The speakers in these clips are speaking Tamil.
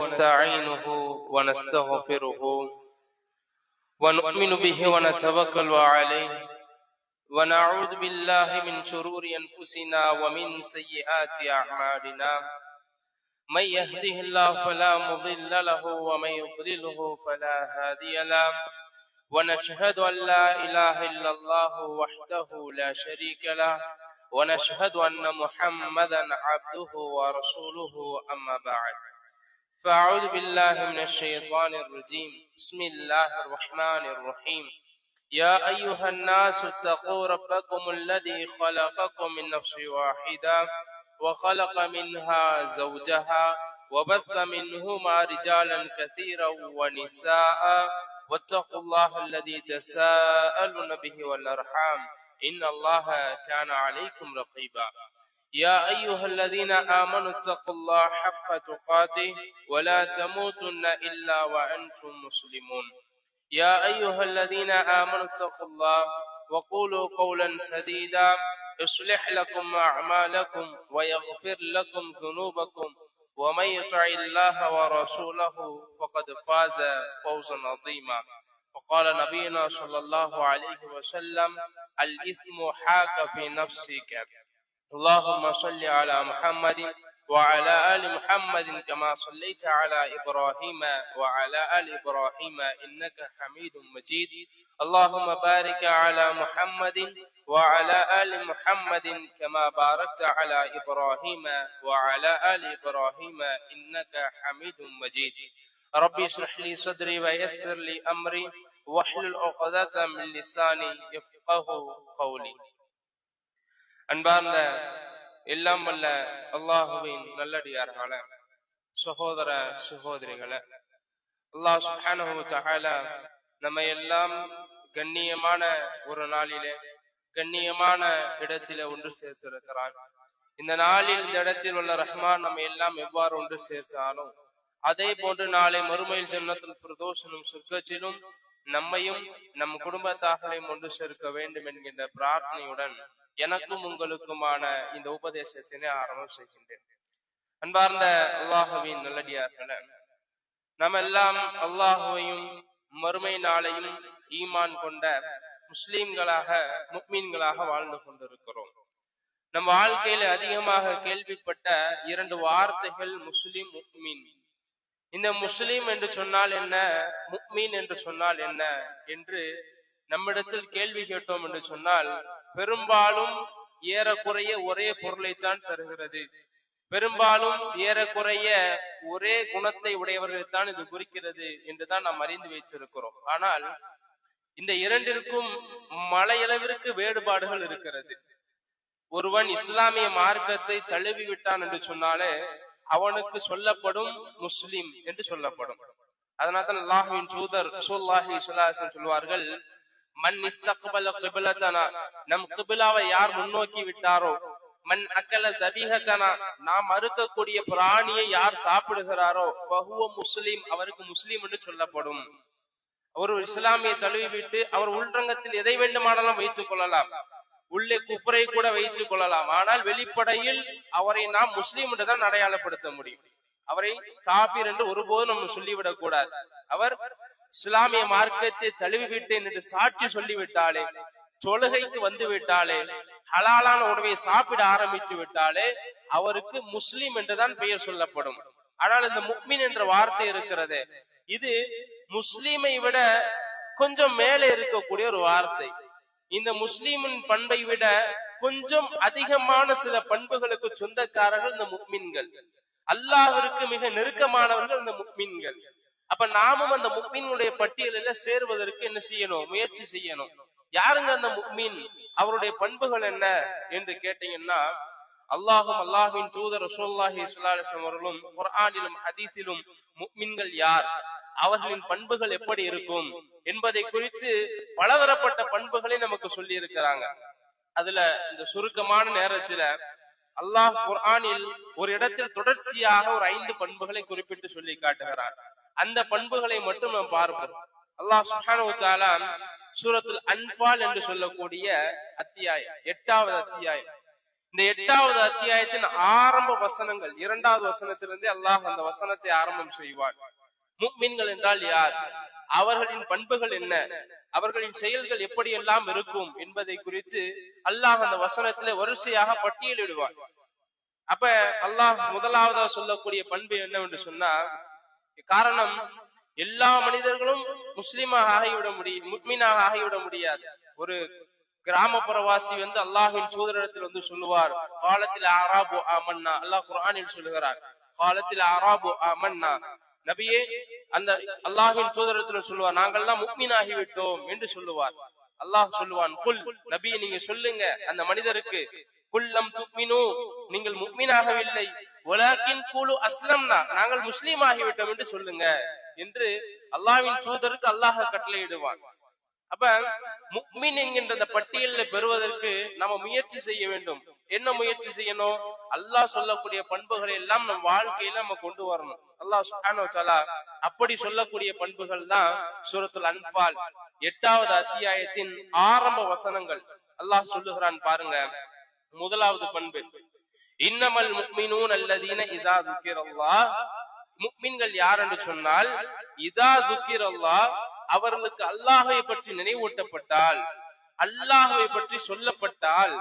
ونستعينه ونستغفره ونؤمن به ونتوكل عليه ونعوذ بالله من شرور أنفسنا ومن سيئات أعمالنا من يهده الله فلا مضل له ومن يضلله فلا هادي له ونشهد أن لا إله إلا الله وحده لا شريك له ونشهد أن محمدا عبده ورسوله أما بعد فأعوذ بالله من الشيطان الرجيم بسم الله الرحمن الرحيم يا أيها الناس اتقوا ربكم الذي خلقكم من نفس واحدة وخلق منها زوجها وبث منهما رجالا كثيرا ونساء واتقوا الله الذي تساءلون به والأرحام إن الله كان عليكم رقيبا يا أيها الذين آمنوا اتقوا الله حق تقاته ولا تموتن إلا وأنتم مسلمون يا أيها الذين آمنوا اتقوا الله وقولوا قولا سديدا يصلح لكم أعمالكم ويغفر لكم ذنوبكم ومن يطع الله ورسوله فقد فاز فوزا عظيما وقال نبينا صلى الله عليه وسلم الإثم حاك في نفسك اللهم صل على محمد وعلى آل محمد كما صليت على إبراهيم وعلى آل إبراهيم إنك حميد مجيد اللهم بارك على محمد وعلى آل محمد كما باركت على إبراهيم وعلى آل إبراهيم إنك حميد مجيد ربي اشرح لي صدري ويسر لي أمري واحلل عقدة من لساني يفقه قولي. அன்பார்ந்த எல்லாம் வல்ல அல்லாஹுவின் நல்லடியார்களே, சகோதர சகோதரிகளே, அல்லாஹ் சுப்ஹானஹு வ தஆலா நம்ம எல்லாம் கண்ணியமான ஒரு நாளிலே கண்ணியமான இடத்திலே ஒன்று சேர்த்திருக்கிறான். இந்த நாளில் இந்த இடத்தில் உள்ள ரஹ்மான் நம்ம எல்லாம் எவ்வாறு ஒன்று சேர்த்தாலும் அதே போன்று நாளை மறுமையில் ஜன்னத்துல் ஃபிர்தௌஸிலும் சொர்க்கத்திலும் நம்மையும் நம் குடும்பத்தார்களையும் ஒன்று சேர்க்க வேண்டும் என்கின்ற பிரார்த்தனையுடன் எனக்கும் உங்களுக்குமான இந்த உபதேசத்தினை ஆரம்பம் செய்கின்றேன். அன்பார்ந்த அல்லாஹுவின் நல்லடியார்களே, நாம் எல்லாம் அல்லாஹுவையும் மறுமை நாளையும் ஈமான் கொண்ட முஸ்லிம்களாக முஃமின்களாக வாழ்ந்து கொண்டிருக்கிறோம். நம் வாழ்க்கையில அதிகமாக கேள்விப்பட்ட இரண்டு வார்த்தைகள் முஸ்லிம், முஃமின். இந்த முஸ்லிம் என்று சொன்னால் என்ன, முஃமின் என்று சொன்னால் என்ன என்று நம்மிடத்தில் கேள்வி கேட்டோம் என்று சொன்னால் பெரும்பாலும் ஏறக்குறைய ஒரே பொருளைத்தான் தருகிறது. பெரும்பாலும் ஏறக்குறைய ஒரே குணத்தை உடையவர்களைத்தான் இது குறிக்கிறது என்றுதான் நாம் அறிந்து வைத்திருக்கிறோம். ஆனால் இந்த இரண்டிற்கும் மலையளவிற்கு வேறுபாடுகள் இருக்கிறது. ஒருவன் இஸ்லாமிய மார்க்கத்தை தழுவி விட்டான் என்று சொன்னாலே அவனுக்கு சொல்லப்படும் முஸ்லிம் என்று சொல்லப்படும். அதனால்தான் அல்லாஹ்வின் தூதர் ரசூலுல்லாஹி ஸல்லல்லாஹு அலைஹி வஸல்லம் சொல்வார்கள், மன் இஸ்தக்பல கிப்லதனா, நம் கிப்லாவை யார் முன்னோக்கி விட்டாரோ, மன் அக்கல தபீஹதனா, நாம் அறுக்கக்கூடிய பிராணியை யார் சாப்பிடுகிறாரோ, ஃபஹுவ முஸ்லிம், அவருக்கு முஸ்லிம் என்று சொல்லப்படும். அவர் இஸ்லாமிய தழுவி விட்டு அவர் உள்ரங்கத்தில் எதை வேண்டுமானாலும் வைத்துக் கொள்ளலாம், உள்ளே குஃப்ரை கூட வைத்துக் கொள்ளலாம். ஆனால் வெளிப்படையில் அவரை நாம் முஸ்லிம் என்றுதான் அடையாளப்படுத்த முடியும். அவரை காஃபிர் என்று ஒருபோதும் நம்ம சொல்லிவிடக் கூடாது. அவர் இஸ்லாமிய மார்க்கத்தை தழுவி விட்டேன் என்று சாட்சி சொல்லிவிட்டாலே, தொழுகைக்கு வந்து விட்டாலே, ஹலாலான உணவை சாப்பிட ஆரம்பித்து விட்டாலே அவருக்கு முஸ்லிம் என்றுதான் பெயர் சொல்லப்படும். ஆனால் இந்த முஃமின் என்ற வார்த்தை இருக்கிறது, இது முஸ்லிமை விட கொஞ்சம் மேலே இருக்கக்கூடிய ஒரு வார்த்தை. இந்த முஸ்லிமின் பண்பை விட கொஞ்சம் அதிகமான சில பண்புகளுக்கு சொந்தக்காரர்கள் இந்த முஃமின்கள். அல்லாஹ்விற்கு மிக நெருக்கமானவர்கள் இந்த முஃமின்கள். அப்ப நாமும் அந்த முஃமினுடைய பட்டியலில் சேருவதற்கு என்ன செய்யணும், முயற்சி செய்யணும். யாருங்க அந்த முஃமின், அவருடைய பண்புகள் என்ன என்று கேட்டீங்கன்னா, அல்லாஹும் அல்லாஹ்வின் தூதர் ரசூலுல்லாஹி ஸல்லல்லாஹு அலைஹி வஸல்லம் அவர்களும் குர்ஆனிலும் ஹதீஸிலும் முஃமின்கள் யார், அவர்களின் பண்புகள் எப்படி இருக்கும் என்பதை குறித்து பலதரப்பட்ட பண்புகளை நமக்கு சொல்லி இருக்கிறாங்க. அதுல இந்த சுருக்கமான நேரத்துல அல்லாஹ் குர்ஆனில் ஒரு இடத்தில் தொடர்ச்சியாக ஒரு 5 பண்புகளை குறிப்பிட்டு சொல்லி காட்டுகிறார். அந்த பண்புகளை மட்டும் நாம் பார்ப்போம். அல்லாஹ் சுப்ஹானஹு வ தஆலா சூரத்துல் அன்ஃபால் என்று சொல்லக்கூடிய அத்தியாயம், 8வது அத்தியாயம், இந்த 8வது அத்தியாயத்தின் ஆரம்ப வசனங்கள் 2வது வசனத்திலிருந்து அல்லாஹ் அந்த வசனத்தை ஆரம்பம் செய்வான். முஃமின்கள் என்றால் யார், அவர்களின் பண்புகள் என்ன, அவர்களின் செயல்கள் எப்படி எல்லாம் இருக்கும் என்பதை குறித்து அல்லாஹ் அந்த வசனத்திலே வரிசையாக பட்டியலிடுவான். அப்ப அல்லாஹ் முதலாவதா சொல்லக்கூடிய பண்பு என்னவென்று சொன்னா, காரணம் எல்லா மனிதர்களும் முஸ்லிமாக ஆகிவிட முடியும், முஃமினாக ஆகிவிட முடியாது. ஒரு கிராமப்புறவாசி அல்லாஹ்வின் தூதரிடத்தில் சொல்லுவார், காலத்தில் ஆராபு ஆமன்னா, அல்லாஹ் குர்ஆனில் சொல்லுகிறார், காலத்தில் ஆராபு ஆமன்னா, நபியே அந்த அல்லாஹ்வின் தூதரிடத்தில் சொல்லுவார், நாங்கள்லாம் முஃமினாகி விட்டோம் என்று சொல்லுவார். அல்லாஹ் சொல்லுவான், குல், நபியே நீங்க சொல்லுங்க அந்த மனிதருக்கு, குல்லம் துக்மினு, நீங்கள் முஃமினாகவில்லை, வலாக்கின் கூலு அஸ்லம்னா, நாங்கள் முஸ்லீம் ஆகிவிட்டோம் என்று சொல்லுங்க என்று அல்லாஹ்வின் தூதருக்கு அல்லாஹ் கட்டளையிடுவான். அப்ப முஃமின் என்கின்ற அந்த பட்டியலை பெறுவதற்கு நம்ம முயற்சி செய்ய வேண்டும். என்ன முயற்சி செய்யணும்? அல்லாஹ் சொல்லக்கூடிய பண்புகளை எல்லாம் நம் வாழ்க்கையில நம்ம கொண்டு வரணும். அல்லாஹ் சுப்ஹானஹு வ தஆலா அப்படி சொல்லக்கூடிய பண்புகள் தான் சூரத்துல் அன்ஃபால் 8வது அத்தியாயத்தின் ஆரம்ப வசனங்கள். அல்லாஹ் சொல்லுகிறான் பாருங்க, முதலாவது பண்பு, இன்னமல் முஃமினூன் அல்லதீன இதா ذுக்கிரல்லாஹ், முஃமின்கள் யார் என்று சொன்னால், இதா ذுக்கிரல்லாஹ், அவர்களுக்கு அல்லாஹ்வை பற்றி நினைவூட்டப்பட்டால், அல்லாஹ்வை பற்றி சொல்லப்பட்டால்,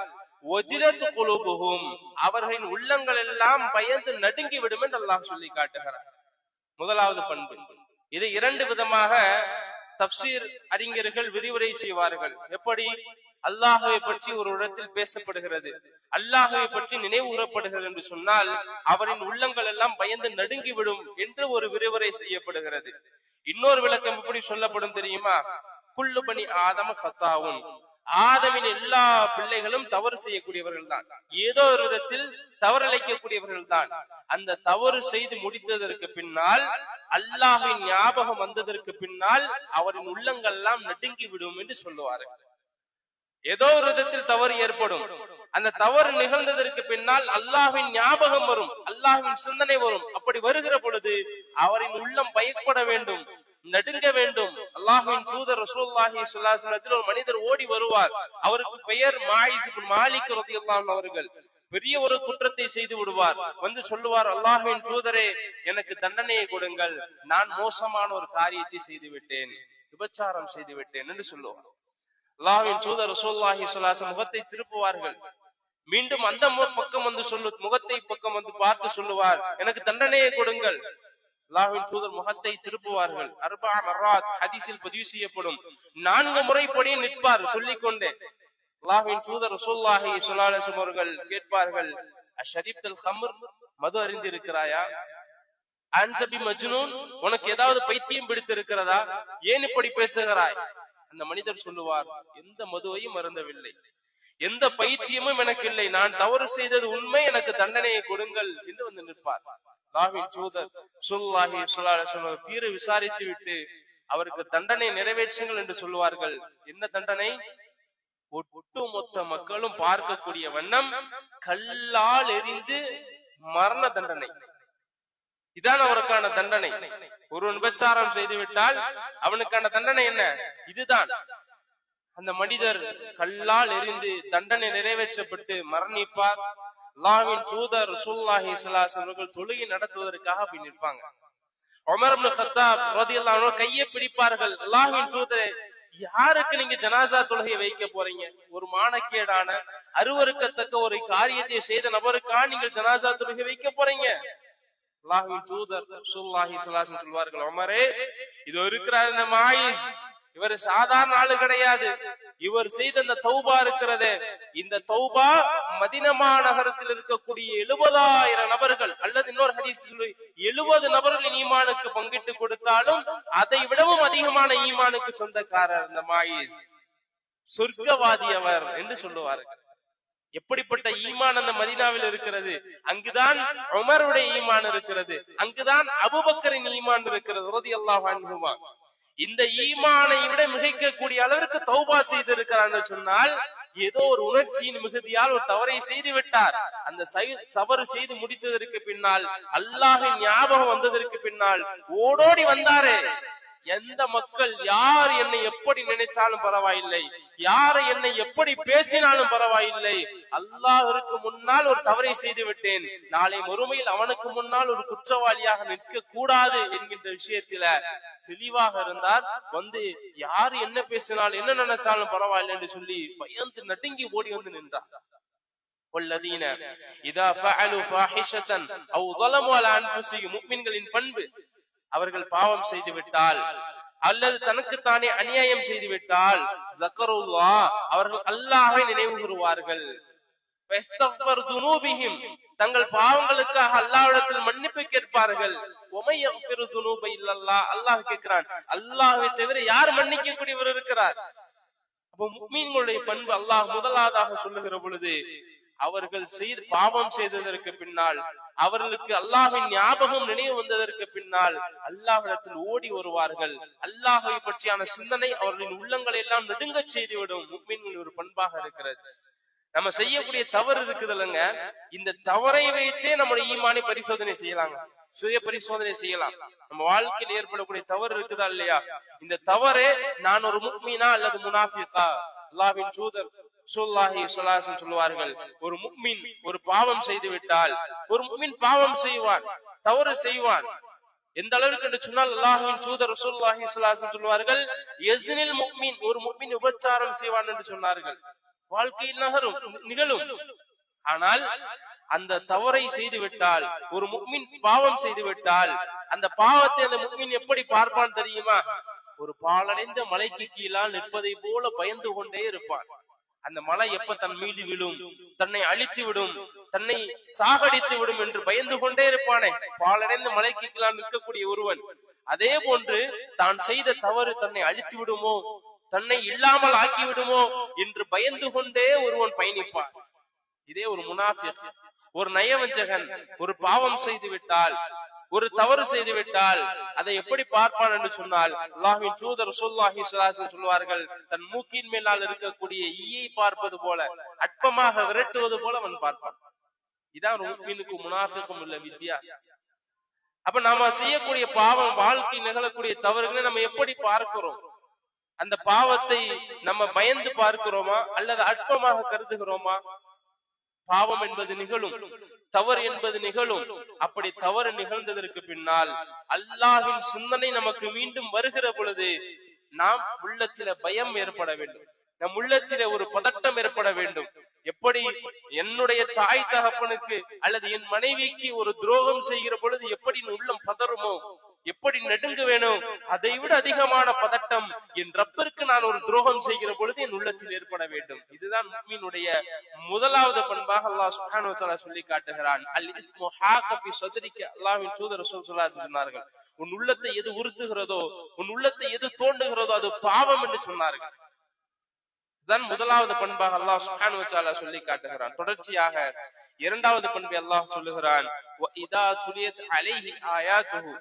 வஜிலத் குலூபுஹும், அவர்களின் உள்ளங்கள் எல்லாம் பயந்து நடுங்கி விடும் என்று அல்லாஹ் சொல்லி காட்டுகிறார். முதலாவது பண்பு. இது 2 விதமாக தப்சீர் அறிஞர்கள் விரிவுரை செய்வார்கள். எப்படி? அல்லாஹ்வை பற்றி ஒரு இடத்தில் பேசப்படுகிறது, அல்லாஹ்வை பற்றி நினைவு கூறப்படுகிறது என்று சொன்னால் அவரின் உள்ளங்கள் எல்லாம் பயந்து நடுங்கி விடும் என்று ஒரு விரிவுரை செய்யப்படுகிறது. இன்னொரு விளக்கம் எப்படி சொல்லப்படும் தெரியுமா? குல்லு பனி ஆதம ஹத்தாவுன், ஆதமின் எல்லா பிள்ளைகளும் தவறு செய்யக்கூடியவர்கள் தான், ஏதோ ஒரு விதத்தில் தவறிழைக்கக்கூடியவர்கள் தான். அந்த தவறு செய்து முடித்ததற்கு பின்னால், அல்லாஹ்வின் ஞாபகம் வந்ததற்கு பின்னால் அவரின் உள்ளங்கள் எல்லாம் நடுங்கி விடும் என்று சொல்லுவார்கள். ஏதோ ஒரு விதத்தில் தவறு ஏற்படும், அந்த தவறு நிகழ்ந்ததற்கு பின்னால் அல்லாஹ்வின் ஞாபகம் வரும், அல்லாஹ்வின் சிந்தனை வரும். அப்படி வருகிற பொழுது அவரின் உள்ளம் பயப்பட வேண்டும், நடுங்க வேண்டும். அல்லாஹ்வின் தூதர் ரசூலுல்லாஹி ஸல்லல்லாஹு அலைஹி வஸல்லம் ஒரு மனிதர் ஓடி வருவார். அவருக்கு பெயர் மாயிஸ் இப்னு மாலிக் ரலியல்லாஹு அன்ஹு அவர்கள். பெரிய ஒரு குற்றத்தை செய்து விடுவார். சொல்லுவார், அல்லாஹ்வின் தூதரே, எனக்கு தண்டனையை கொடுங்கள், நான் மோசமான ஒரு காரியத்தை செய்து விட்டேன், விபச்சாரம் செய்து விட்டேன் என்று சொல்லுவார். அல்லாஹ்வின் தூதர் ரசூலுல்லாஹி ஸல்லல்லாஹு அலைஹி வஸல்லம் முகத்தை திருப்புவார்கள். மீண்டும் அந்த பக்கம் முகத்தை பக்கம் பார்த்து சொல்லுவார், எனக்கு தண்டனையை கொடுங்கள். அல்லாஹ்வின் தூதர் முகத்தை திருப்புவார்கள். 4 மர்ராத் ஹதீஸில் பதிவு செய்யப்படும். 4 முறைப்படி நிற்பார் சொல்லிக்கொண்டே. அல்லாஹ்வின் தூதர் ரசூலுல்லாஹி ஸல்லல்லாஹு அலைஹி வஸல்லம் அவர்கள் கேட்பார்கள், அஷ்ரீப்துல் ஹம்ர், மது அறிந்து இருக்கிறாயா? அன்த பி மஜ்னூன், உனக்கு ஏதாவது பைத்தியம் பிடித்து இருக்கிறதா? ஏன் இப்படி பேசுகிறாய்? அந்த மனிதர் சொல்லுவார், எந்த மதுவையும் அருந்தவில்லை, எந்த பைத்தியமும் எனக்கு இல்லை, நான் தவறு செய்தது உண்மை, எனக்கு தண்டனையை கொடுங்கள் என்று நிற்பார். அல்லாஹ்வின் தூதர் ஸல்லல்லாஹு அலைஹி வஸல்லம் தீர விசாரித்து விட்டு அவருக்கு தண்டனை நிறைவேற்றுங்கள் என்று சொல்லுவார்கள். என்ன தண்டனை? ஒட்டுமொத்த மக்களும் பார்க்கக்கூடிய வண்ணம் கல்லால் எரிந்து மரண தண்டனை. இதான் அவருக்கான தண்டனை. ஒருவன் விபச்சாரம் செய்து விட்டால் அவனுக்கான தண்டனை என்ன? இதுதான். அந்த மனிதர் கல்லால் எரிந்து தண்டனை நிறைவேற்றப்பட்டு மரணிப்பார். அல்லாஹ்வின் தூதர் ரசூலுல்லாஹி ஸல்லல்லாஹு அலைஹி வஸல்லம் தொழுகை நடத்துவதற்காக அப்படி நிற்பாங்க. உமர் இப்னு கத்தாப் ரலியல்லாஹு அன்ஹு கையை பிடிப்பார்கள். அல்லாஹ்வின் தூதரே, யாருக்கு நீங்க ஜனாசா தொழுகை வைக்க போறீங்க? ஒரு மானக்கேடான அருவருக்கத்தக்க ஒரு காரியத்தை செய்த நபருக்கா நீங்கள் ஜனாசா தொழுகை வைக்க போறீங்க? அல்லாஹ்வின் தூதர் ரசூலுல்லாஹி ஸல்லல்லாஹு அலைஹி வஸல்லம் சொல்வார்கள், உமரே, இது இருக்கிறார் இந்த மாயிஸ், இவர் சாதாரண ஆளு கிடையாது. இவர் செய்த இந்த தௌபா இருக்கிறது, இந்த தௌபா மதீனா நகரத்தில் இருக்கக்கூடிய 70,000 நபர்கள், அல்லது இன்னொரு ஹதீஸ் 70 நபர்களின் ஈமானுக்கு பங்கிட்டு கொடுத்தாலும் அதை விடவும் அதிகமான ஈமானுக்கு சொந்தக்காரர் இந்த மாயிஸ், சொர்க்கவாதி அவர் என்று சொல்லுவார்கள். எப்படிப்பட்ட ஈமான் அந்த மதீனாவில் இருக்கிறது! அங்குதான் உமருடைய ஈமான் இருக்கிறது, அங்குதான் அபூபக்கரின் ஈமான் இருக்கிறது ரலியல்லாஹு அன்ஹுமா. இந்த ஈமானை விட மிகைக்கக்கூடிய அளவிற்கு தௌபா செய்திருக்கிறார் என்று சொன்னால், ஏதோ ஒரு உணர்ச்சியின் மிகுதியால் ஒரு தவறை செய்து விட்டார். அந்த தவறு செய்து முடித்ததற்கு பின்னால், அல்லாஹ்வின் ஞாபகம் வந்ததற்கு பின்னால் ஓடோடி வந்தாரே, எந்த மக்கள் யார் என்னை எப்படி நினைச்சாலும் பரவாயில்லை, யாரை என்னை எப்படி பேசினாலும் பரவாயில்லை, அல்லாஹ்விற்கு முன்னால் ஒரு தவறை செய்து விட்டேன், நாளை மறுமையில் அவனுக்கு முன்னால் ஒரு குற்றவாளியாக நிற்க கூடாது என்கின்ற விஷயத்தில தெளிவாக இருந்தார். வந்து யாரு என்ன பேசினாலும் என்ன நினைச்சாலும் பரவாயில்லை என்று சொல்லி பயந்து நடுங்கி ஓடி வந்து நின்றார். والذين اذا فعلوا فاحشة او ظلموا على انفسهم, முஃமின்களின் பண்பு, அவர்கள் பாவம் செய்து விட்டால் அல்லது தனக்கு தானே அநியாயம் செய்து விட்டால் ஸக்கருல்லாஹ், அவர்கள் அல்லாஹ்வை நினைவு கூறுவார்கள். ஃபஸ்தக்ஃபர் துனூபிஹிம், தங்கள் பாவங்களுக்காக அல்லாஹ்விடத்தில் மன்னிப்பு கேட்பார்கள். வமை யக்ஃபிரு துனூப இல்லல்லாஹ், அல்லாஹ் கேட்கிறான், அல்லாஹ்வை தவிர யார் மன்னிக்க கூடியவர் இருக்கிறார்? அப்போ முஃமின்களுடைய பண்பு அல்லாஹ் முதலாவதாக சொல்லுகிற பொழுது, அவர்கள் பாவம் செய்ததற்கு பின்னால், அவர்களுக்கு அல்லாஹ்வின் ஞாபகம் நினைவு வந்ததற்கு பின்னால் அல்லாஹ்விடத்தில் ஓடி வருவார்கள். அல்லாஹ்வை பற்றியான சிந்தனை அவர்களின் உள்ளங்களை எல்லாம் நடுங்க செய்துவிடும். முஃமின்களின் ஒரு பண்பாக இருக்கிறது. நம்ம செய்யக்கூடிய தவறு இருக்குதுல்லங்க, இந்த தவறை வைத்தே நம்முடைய ஈமானை பரிசோதனை செய்யலாங்க, சுய பரிசோதனை செய்யலாம். நம்ம வாழ்க்கையில் ஏற்படக்கூடிய தவறு இருக்குதா இல்லையா, இந்த தவறே நான் ஒரு முஃமினா அல்லது முனாஃபிகா? அல்லாஹ்வின் தூதர் ஸல்லல்லாஹு அலைஹி வஸல்லம் சொல்லுவார்கள், ஒரு முஃமின் ஒரு பாவம் செய்து விட்டால், ஒரு முஃமின் பாவம் செய்வான், தவறு செய்வான். எந்த அளவுக்கு என்று சொன்னால் அல்லாஹ்வின் தூதர் ஸல்லல்லாஹு அலைஹி வஸல்லம் சொல்லுவார்கள், யஸ்னில் முஃமின், ஒரு முஃமின் விபச்சாரம் செய்வான் என்று சொன்னார்கள். வாழ்க்கையில் நிகழும். ஆனால் அந்த தவறை செய்து விட்டால், ஒரு முஃமின் பாவம் செய்து விட்டால், அந்த பாவத்தை அந்த முஃமின் எப்படி பார்ப்பான் தெரியுமா? ஒரு பாலடைந்த மலைக்கு கீழால் நிற்பதை போல பயந்து கொண்டே இருப்பான். அந்த மலை எப்ப தன் மீது விழும், தன்னை அழித்து விடும், தன்னை சாகடித்து விடும் என்று பயந்து கொண்டே இருப்பானே, பாலடைந்த மலைக்கு கீழால் நிற்கக்கூடிய ஒருவன். அதே போன்று தான் செய்த தவறு தன்னை அழித்து விடுமோ, தன்னை இல்லாமல் ஆக்கிவிடுமோ என்று பயந்து கொண்டே ஒருவன் பயணிப்பான். இதே ஒரு முனாஃபிக், ஒரு நயவஞ்சகன் ஒரு பாவம் செய்து விட்டால், ஒரு தவறு செய்து விட்டால் அதை எப்படி பார்ப்பான் என்று சொன்னால், அல்லாஹ்வின் தூதர் ஸல்லல்லாஹு அலைஹி வஸல்லம் சொல்வார்கள், தன் மூக்கின் மேலால் இருக்கக்கூடிய ஈயை பார்ப்பது போல, அற்பமாக விரட்டுவது போல அவன் பார்ப்பான். இதான் முஃமினுக்கும் முனாஃபிக்கும் உள்ள வித்தியாசம். அப்ப நாம செய்யக்கூடிய பாவம், வாழ்க்கை நிகழக்கூடிய தவறுகளை நம்ம எப்படி பார்க்கிறோம்? அந்த பாவத்தை நம்ம பயந்து பார்க்கிறோமா அல்லது அற்பமாக கருதுகிறோமா? பாவம் என்பது நிகழும், தவறு என்பது நிகழும். அப்படி தவறு நிகழ்ந்ததற்கு பின்னால் அல்லாஹ்வின் சிந்தனை நமக்கு மீண்டும் வருகிற பொழுது நாம் உள்ளத்தில பயம் ஏற்பட வேண்டும், நம் உள்ளத்தில ஒரு பதட்டம் ஏற்பட வேண்டும். எப்படி என்னுடைய தாய் தகப்பனுக்கு அல்லது என் மனைவிக்கு ஒரு துரோகம் செய்கிற பொழுது எப்படி உள்ளம் பதறுமோ, எப்படி நடுங்க வேணும், அதை விட அதிகமான பதட்டம் என் ரப்பிற்கு நான் ஒரு துரோகம் செய்கிற பொழுது என் உள்ளத்தில் ஏற்பட வேண்டும். இதுதான் முஃமினுடைய முதலாவது பண்பாக அல்லாஹ் சுப்ஹானஹு வ தஆலா சொல்லி காட்டுகிறான். அல் இஸ்மு ஹாக ஃபி ஸத்ரிக, அல்லாஹ்வின் தூதர் ரசூல் ஸல்லல்லாஹு அலைஹி வஸல்லம் சொன்னார்கள், உன் உள்ளத்தை எது உறுத்துகிறதோ, உன் உள்ளத்தை எது தோண்டுகிறதோ அது பாவம் என்று சொன்னார்கள். இதுதான் முதலாவது பண்பாக அல்லாஹ் சுப்ஹானஹு வ தஆலா சொல்லி காட்டுகிறான். தொடர்ச்சியாக இரண்டாவது பண்பை அல்லாஹ் சொல்லுகிறான், வ இதா துலியத் அலைஹி ஆயாத்துஹு,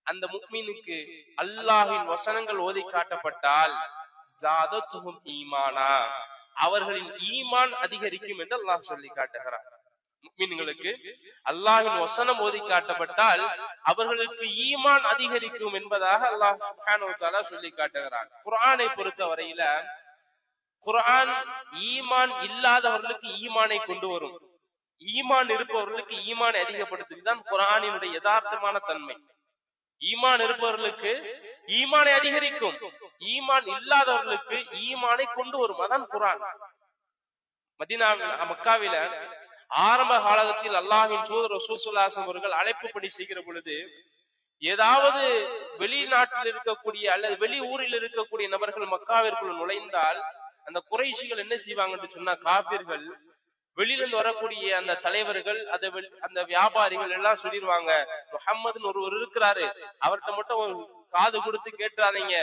அந்த முஃமினுக்கு அல்லாஹ்வின் வசனங்கள் ஓதி காட்டப்பட்டால் ஸாதத்துஹும் ஈமானா, அவர்களின் ஈமான் அதிகரிக்கும் என்று அல்லாஹ் சொல்லி காட்டுகிறார். முஃமின்களுக்கு அல்லாஹ்வின் வசனம் ஓதி காட்டப்பட்டால் அவர்களுக்கு ஈமான் அதிகரிக்கும் என்பதாக அல்லாஹ் சுப்ஹானஹு வ தஆலா சொல்லி காட்டுகிறார். குர்ஆனை பொறுத்த வரையில குர்ஆன் ஈமான் இல்லாதவர்களுக்கு ஈமானை கொண்டு வரும், ஈமான் இருப்பவர்களுக்கு ஈமானை அதிகப்படுத்தும். இதுதான் குர்ஆனினுடைய யதார்த்தமான தன்மை. ஈமான் இருப்பவர்களுக்கு ஈமானை அதிகரிக்கும், ஈமான் இல்லாதவர்களுக்கு ஈமானை கொண்டு வரும். அதான் குர்ஆன். மக்காவில ஆரம்ப காலத்தில் அல்லாஹ்வின் தூதர் ரசூல் ஸல்லல்லாஹு அலைஹி வஸல்லம் அவர்கள் அழைப்பு பணி செய்கிற பொழுது, ஏதாவது வெளிநாட்டில் இருக்கக்கூடிய அல்லது வெளி ஊரில் இருக்கக்கூடிய நபர்கள் மக்காவிற்குள் நுழைந்தால் அந்த குறைஷிகள் என்ன செய்வாங்கன்னு சொன்னா, காபிர்கள் வெளியிலிருந்து வரக்கூடிய அந்த தலைவர்கள், அந்த வியாபாரிகள் எல்லாம் சொல்லிடுவாங்க, முஹம்மதுன்னு ஒருவர் இருக்கிறாரு, அவர்கிட்ட மட்டும் ஒரு காது கொடுத்து கேட்டுறாதீங்க,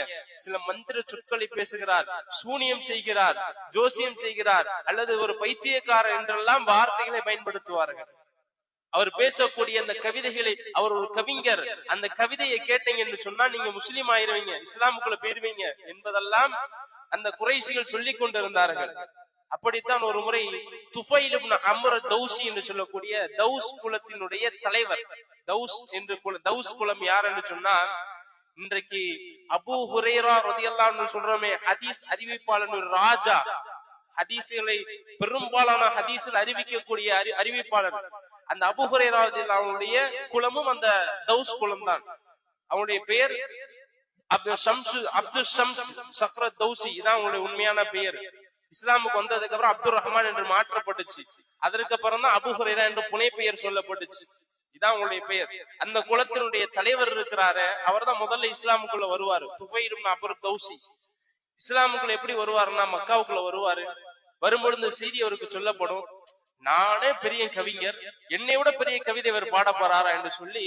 சில மந்திர சொற்களை பேசுகிறார், சூனியம் செய்கிறார், ஜோசியம் செய்கிறார், அல்லது ஒரு பைத்தியக்காரர் என்றெல்லாம் வார்த்தைகளை பயன்படுத்துவார்கள். அவர் பேசக்கூடிய அந்த கவிதைகளை, அவர் ஒரு கவிஞர், அந்த கவிதையை கேட்டீங்க என்று சொன்னா நீங்க முஸ்லீம் ஆயிருவீங்க, இஸ்லாமுக்குள்ள போயிருவீங்க என்பதெல்லாம் அந்த குறைஷிகள் சொல்லிக் கொண்டிருந்தார்கள். அப்படித்தான் ஒரு முறை துஃபைல் இப்னு அம்ர் தௌசி என்று சொல்லக்கூடிய தௌஸ் குலத்தினுடைய தலைவர், தௌஸ் குலம் யார் என்று சொன்னா, இன்றைக்கு அபூ ஹுரைரா ரலியல்லாஹு அன்ஹு சொல்றோமே, ஹதீஸ் அறிவிப்பாளர் ஒரு ராஜா, ஹதீஸ்களை பெரும்பாலான ஹதீஸில் அறிவிக்கக்கூடிய அறிவிப்பாளர். அந்த அபூ ஹுரைரா ரலியல்லாஹு அவங்களுடைய குலமும் அந்த தௌஸ் குலம் தான். அவனுடைய பெயர் அப்துல் ஷம்ஸ் சக்ரத் தௌசி, இதான் அவங்களுடைய உண்மையான பெயர். இஸ்லாமுக்கு வந்ததுக்கு அப்புறம் அப்துல் ரஹ்மான் என்று மாற்றப்பட்டுச்சு. அதற்கு அப்புறம் தான் அபூ ஹுரைரா என்று புனை பெயர் சொல்லப்பட்டுச்சு. இதான் உங்களுடைய பெயர். அந்த குலத்தினுடைய தலைவர் இருக்கிறாரு, அவர் தான் முதல்ல இஸ்லாமுக்குள்ள வருவாரு. துஃபைல் இப்னு அப்ரு தௌசி இஸ்லாமுக்குள்ள எப்படி வருவாருன்னா மக்காவுக்குள்ள வருவாரு. வரும்பொழுது செய்தி அவருக்கு சொல்லப்படும், நானே பெரிய கவிஞர், என்னை விட பெரிய கவிதை இவர் பாட போறாரா என்று சொல்லி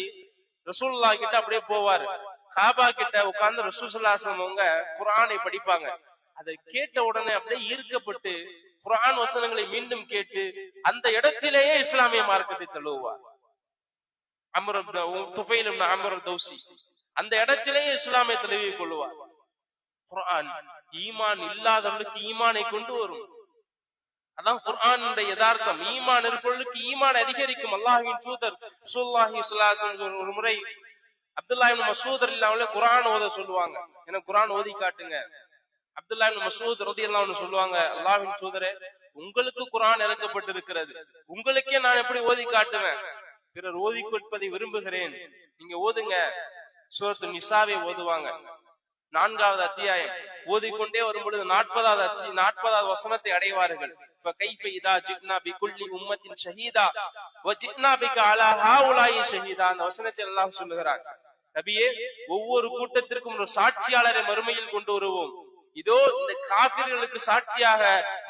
ரசூலுல்லாஹ் கிட்ட அப்படியே போவாரு. காபா கிட்ட உட்கார்ந்து ரசூல் ஸல்லல்லாஹு அலைஹி வஸல்லம் அவங்க குர்ஆனை படிப்பாங்க. அதை கேட்ட உடனே அப்படியே ஈர்க்கப்பட்டு குர்ஆன் வசனங்களை மீண்டும் கேட்டு அந்த இடத்திலேயே இஸ்லாமிய மார்க்கத்தை தழுவுவார். துஃபைல் இப்னு அம்ர் தௌசி அந்த இடத்திலேயே இஸ்லாமை தழுவி கொள்வார். குர்ஆன் ஈமான் இல்லாதவர்களுக்கு ஈமானை கொண்டு வரும். அதான் குர்ஆனுடைய யதார்த்தம். ஈமான் இருப்பவர்களுக்கு ஈமான் அதிகரிக்கும். அல்லாஹ்வின் தூதர் ஸல்லல்லாஹு அலைஹி வஸல்லம் ஒரு முறை அப்துல்லாஹ் இப்னு மஸ்ஊத் ரலியல்லாஹு அன்ஹு குர்ஆன் ஓத சொல்லுவாங்க. எனக்கு குர்ஆன் ஓதி காட்டுங்க. அப்துல்லாஹ் இப்னு மஸ்ஊத் ரலியல்லாஹு அன்ஹு சொல்லுவாங்க, அல்லாஹ்வின் தூதரே, உங்களுக்கு குர்ஆன் இறக்கப்பட்டிருக்கிறது, உங்களுக்கே நான் எப்படி ஓதி காட்டுவேன்? பிறர் ஓதி கொடுப்பதை விரும்புகிறேன், நீங்க ஓதுங்க. சூரத்து நிசாவை ஓதுவாங்க. 4வது அத்தியாயம் ஓதிக்கொண்டே வரும்பொழுது 40வது வசனத்தை அடைவார்கள். فكيف اذا جئنا بكل امه شهيدا وجئنا بك على هؤلاء شهيدا. அந்த வசனத்தை அல்லாஹ் சொல்லுகிறார், நபியே, ஒவ்வொரு கூட்டத்திற்கும் ஒரு சாட்சியாளரை மறுமையில் கொண்டு வருவோம். இதோ இந்த காபிர்களுக்கு சாட்சியாக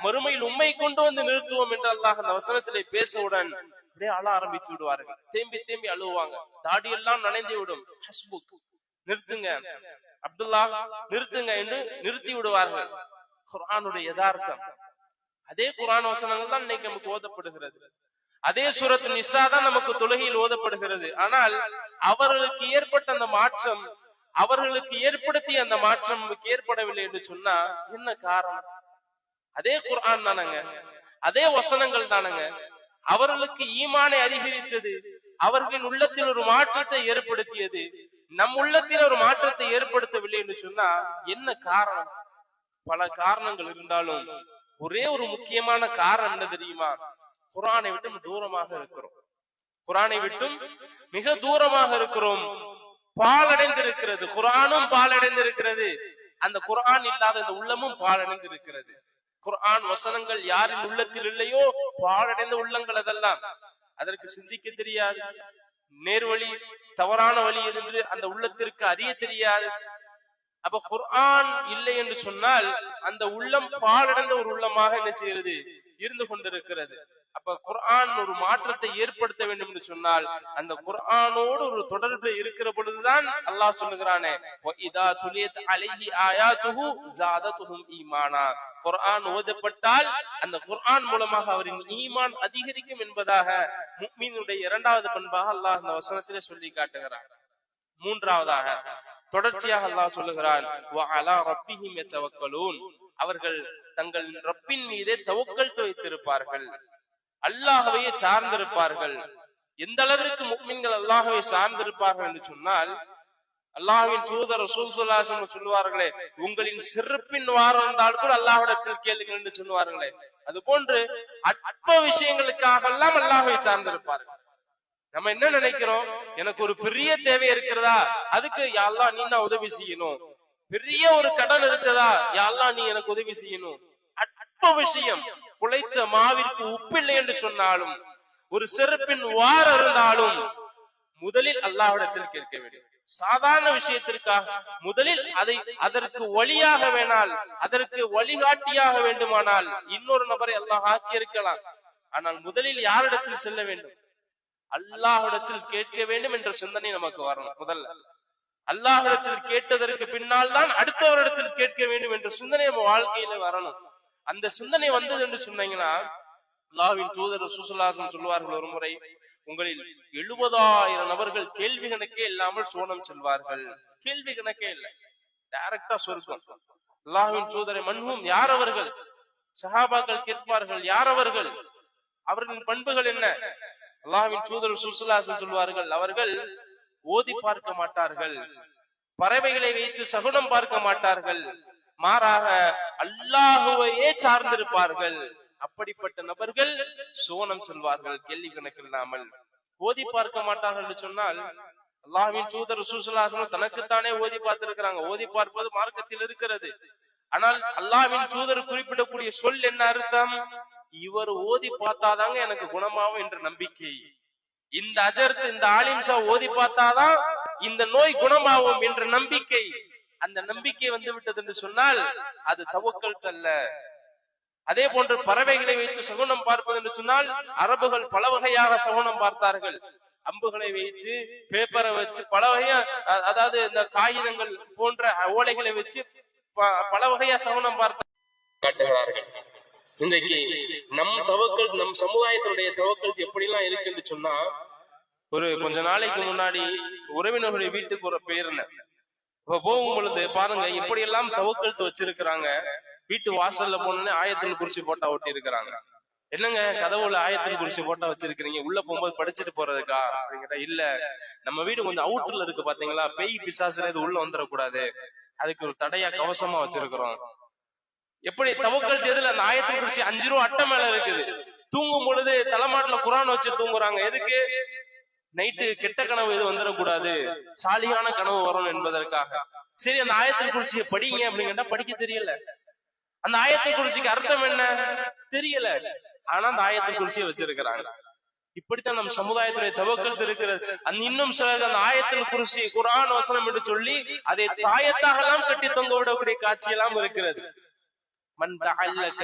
மறுமையில் உம்மை கொண்டு வந்து நிறுத்துவோம் என்று அல்லாஹ் அந்த வசனத்திலே பேசவுடன் அப்படியே அழ ஆரம்பித்து விடுவார்கள். தேம்பி தேம்பி அழுவாங்க. தாடியெல்லாம் நனைந்து விடும். ஹஸ்புக், நிறுத்துங்க அப்துல்லா, நிறுத்துங்க என்று நிறுத்தி விடுவார்கள். குர்ஆனுடைய யதார்த்தம். அதே குர்ஆன் வசனங்கள் தான் இன்னைக்கு நமக்கு ஓதப்படுகிறது. அதே சூரத்து நிசா தான் நமக்கு தொழுகையில் ஓதப்படுகிறது. ஆனால் அவர்களுக்கு ஏற்பட்ட அந்த மாற்றம், அவர்களுக்கு ஏற்படுத்திய அந்த மாற்றம் நமக்கு ஏற்படவில்லை என்று சொன்னா என்ன காரணம்? அதே குர்ஆன் தானங்க, அதே வசனங்கள் தானங்க அவர்களுக்கு ஈமானை அதிகரித்தது, அவர்களின் உள்ளத்தில் ஒரு மாற்றத்தை ஏற்படுத்தியது. நம் உள்ளத்தில் ஒரு மாற்றத்தை ஏற்படுத்தவில்லை என்று சொன்னா என்ன காரணம்? பல காரணங்கள் இருந்தாலும் ஒரே ஒரு முக்கியமான காரணம் என்ன தெரியுமா? குர்ஆனை விட்டு தூரமாக இருக்கிறோம். குர்ஆனை விட்டும் மிக தூரமாக இருக்கிறோம். பாலடைந்திருக்கிறது. குர்ஆனும் பாலடைந்திருக்கிறது. அந்த குர்ஆன் இல்லாத இந்த உள்ளமும் பாலடைந்திருக்கிறது. குர்ஆன் வசனங்கள் யாரின் உள்ளத்தில் இல்லையோ பாலடைந்த உள்ளங்கள் அதெல்லாம். அதற்கு சிந்திக்க தெரியாது, நேர்வழி தவறான வழி என்று அந்த உள்ளத்திற்கு அறிய தெரியாது. அப்ப குர்ஆன் இல்லை என்று சொன்னால் அந்த உள்ளம் பாலடைந்த ஒரு உள்ளமாக என்ன செய்கிறது? இருந்து கொண்டிருக்கிறது. அப்ப குர்ஆன் ஒரு மாற்றத்தை ஏற்படுத்த வேண்டும் என்று சொன்னால் அந்த குர்ஆனோடு ஒரு தொடர்பு இருக்கிற பொழுதுதான் அல்லாஹ் சொல்லுகிறானே, வஇதா துலியத் அலைஹி ஆயாத்துஹு ஸாதத்துஹும் ஈமானா. குர்ஆன் ஓதப்பட்டால் அந்த குர்ஆன் மூலமாக அவரின் ஈமான் அதிகரிக்கும் என்பதாக முஃமினுடைய இரண்டாவது பண்பாக அல்லாஹ் இந்த வசனத்திலே சொல்லி காட்டுகிறான். மூன்றாவதாக தொடர்ச்சியாக அல்லாஹ் சொல்லுகிறான், வஅலா ரப்பிஹிம் யதவக்கலூன். அவர்கள் தங்கள் ரப்பின் மீதே தவக்கல் வைத்திருப்பார்கள், அல்லாஹ்வையே சார்ந்திருப்பார்கள். எந்த அளவிற்கு முஃமின்கள் அல்லாஹ்வை சார்ந்திருப்பார்கள் என்று சொன்னால், அல்லாஹ்வின் தூதர் ரசூல் ஸல்லல்லாஹு அலைஹி வஸல்லம் சொல்வார்களே, உங்களின் சிறப்பின் வாரம் இருந்தால் கூட அல்லாஹ்விடத்தில் கேளுங்கள் என்று சொல்வார்களே, அது போன்று அற்ப விஷயங்களுக்காக எல்லாம் அல்லாஹ்வை சார்ந்திருப்பார்கள். நம்ம என்ன நினைக்கிறோம்? எனக்கு ஒரு பெரிய தேவை இருக்கிறதா, அதுக்கு யா அல்லாஹ் நீ தான் உதவி செய்யணும். பெரிய ஒரு கடன் இருக்கிறதா, யா அல்லாஹ் நீ எனக்கு உதவி செய்யணும். அற்ப விஷயம், குழைத்த மாவிற்கு உப்பில்லை என்று சொன்னாலும், ஒரு செருப்பின் வாரம் இருந்தாலும் முதலில் அல்லாஹ்விடத்தில் கேட்க வேண்டும். சாதாரண விஷயத்திற்காக முதலில் அதற்கு வழியாக வேணால், அதற்கு வழிகாட்டியாக வேண்டுமானால் இன்னொரு நபரை அல்லாஹ் ஆக்கி இருக்கலாம். ஆனால் முதலில் யாரிடத்தில் செல்ல வேண்டும்? அல்லாஹ்விடத்தில் கேட்க வேண்டும் என்ற சிந்தனை நமக்கு வரணும். முதல்ல அல்லாஹ்விடத்தில் கேட்டதற்கு பின்னால் தான் அடுத்தவரிடத்தில் கேட்க வேண்டும் என்ற சிந்தனை நம்ம வாழ்க்கையில வரணும். அந்த சிந்தனை வந்தது என்று சொன்னீங்கன்னா, அல்லாஹ்வின் தூதர் ரசூலுல்லாஹி ஸல்லல்லாஹு அலைஹி வஸல்லம் சொல்வார்கள், ஒரு முறை உங்களில் 70,000 நபர்கள் கேள்வி கணக்கே இல்லாமல் சோனம் செல்வார்கள். கேள்வி கணக்கே இல்லை, டைரக்டா சொர்க்கம். அல்லாஹ்வின் தூதரை மன்ஹும், யார் அவர்கள்? சஹாபாக்கள் கேட்பார்கள், யார் அவர்கள்? அவர்களின் பண்புகள் என்ன? அல்லாஹ்வின் தூதர் ரசூலுல்லாஹி ஸல்லல்லாஹு அலைஹி வஸல்லம் சொல்வார்கள், அவர்கள் ஓதி பார்க்க மாட்டார்கள், பறவைகளை வைத்து சகுனம் பார்க்க மாட்டார்கள், மாறாக அல்லாஹுவையே சார்ந்திருப்பார்கள். அப்படிப்பட்ட நபர்கள் சோனம் செல்வார்கள் கேள்வி கணக்கு இல்லாமல். ஓதி பார்க்க மாட்டார்கள் என்று சொன்னால், அல்லாஹ்வின் தூதர் ரசூலுல்லாஹி ஸல்லல்லாஹு அலைஹி வஸல்லம் தனக்குத்தானே ஓதி பார்த்திருக்கிறாங்க. ஓதி பார்ப்பது மார்க்கத்தில் இருக்கிறது. ஆனால் அல்லாஹ்வின் தூதர் குறிப்பிடக்கூடிய சொல் என்ன அர்த்தம்? இவர் ஓதி பார்த்தாதாங்க எனக்கு குணமாகும் என்ற நம்பிக்கை. இந்த அஜர்த், இந்த ஆலிம்ஷா ஓதி பார்த்தாதான் இந்த நோய் குணமாகும் என்ற நம்பிக்கை. அந்த நம்பிக்கை வந்து விட்டது என்று சொன்னால் அது தவக்கல் அல்ல. அதே போன்று பறவைகளை வைத்து சகுனம் பார்ப்பது என்று சொன்னால், அரபுகள் பல வகையாக சகுனம் பார்த்தார்கள். அம்புகளை வைத்து, பேப்பரை வச்சு, பல வகையா, அதாவது இந்த காகிதங்கள் போன்ற ஓலைகளை வச்சு பல வகையா சகுனம் பார்த்து காட்டுகிறார்கள். இன்றைக்கு நம் தவக்கல், நம் சமுதாயத்தினுடைய தவக்கல் எப்படிலாம் இருக்கு என்று சொன்னா, ஒரு கொஞ்ச நாளைக்கு முன்னாடி உறவினர்களுடைய வீட்டுக்கு ஒரு போயிருந்தேன். இப்ப போகும் பொழுது பாருங்க இப்படி எல்லாம் தவக்கல் வச்சிருக்கிறாங்க. வீட்டு வாசல்ல போனோன்னே ஆயத்துல் குர்சி போட்டா ஒட்டி இருக்கிறாங்க. என்னங்க கதவுல ஆயத்துல் குர்சி போட்டா வச்சிருக்கிறீங்க, உள்ள போகும்போது படிச்சுட்டு போறதுக்கா அப்படிங்கிட்ட, இல்ல நம்ம வீடு கொஞ்சம் அவுட்டர்ல இருக்கு பாத்தீங்களா, பேய் பிசாசுல இது உள்ள வந்துடக்கூடாது, அதுக்கு ஒரு தடையா கவசமா வச்சிருக்கிறோம். எப்படி தவக்கல் எதுல? அந்த ஆயத்துல் குர்சி 5 ரூபா அட்டை மேல இருக்குது. தூங்கும் பொழுது தலைமாட்டுல குரான் வச்சு தூங்குறாங்க. எதுக்கு? நைட்டு கெட்ட கனவு எது வந்துடக்கூடாது, சாலியான கனவு வரணும் என்பதற்காக. சரி, அந்த ஆயத்துல் குர்சியை படிங்க அப்படிங்கிட்ட படிக்க தெரியல. அந்த ஆயத்துல் குர்சிக்கு அர்த்தம் என்ன தெரியல. ஆனா அந்த ஆயத்துல் குர்சியை வச்சிருக்கிறாங்க. இப்படித்தான் நம் சமுதாயத்துடைய தவக்கல் இருக்கிறது. அந்த இன்னும் சிலர் அந்த ஆயத்துல் குர்சி குர்ஆன் வசனம் என்று சொல்லி அதை தாயத்தாக எல்லாம் கட்டி தொங்க விடக்கூடிய காட்சி எல்லாம் இருக்கிறது. மன் தஅல்லக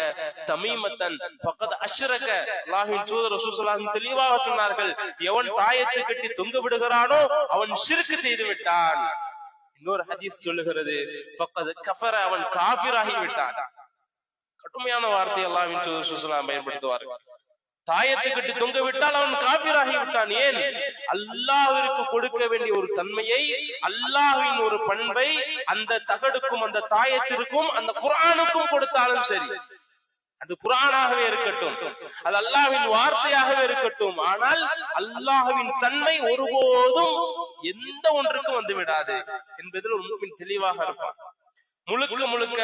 தமீமத்தன் ஃபகத் அஷ்ரக. அல்லாஹ்வின் தூதர் ரசூலுல்லாஹி ஸல்லல்லாஹு அலைஹி வஸல்லம் தெளிவாக சொன்னார்கள், எவன் தாயத்தை கட்டி தொங்க விடுகிறானோ அவன் ஷிர்க் செய்து விட்டான். இன்னொரு ஹதீஸ் சொல்லுகிறது, ஃபகத் கஃபர, அவன் காஃபிராகி விட்டான். கடுமையான வார்த்தை அல்லாஹ்வின் தூதர் ரசூலுல்லாஹி ஸல்லல்லாஹு அலைஹி வஸல்லம் பயன்படுத்துவார்கள். தாயத்தை கட்டி தொங்க விட்டால் அவன் காஃபிராகி விட்டான். ஏன்? அல்லாஹ்விற்கு கொடுக்க வேண்டிய ஒரு தன்மையை, அல்லாஹ்வின் ஒரு பண்பை அந்த தகடுக்கும் அந்த தாயத்திற்கும் அந்த குர்ஆனுக்கும் கொடுத்தாலும் சரி, அது குர்ஆனாகவே இருக்கட்டும், அது அல்லாஹ்வின் வார்த்தையாகவே இருக்கட்டும், ஆனால் அல்லாஹ்வின் தன்மை ஒருபோதும் எந்த ஒன்றுக்கும் வந்து விடாது என்பதில் ஒரு முஃமின் தெளிவாக இருப்பான். முழுக்க முழுக்க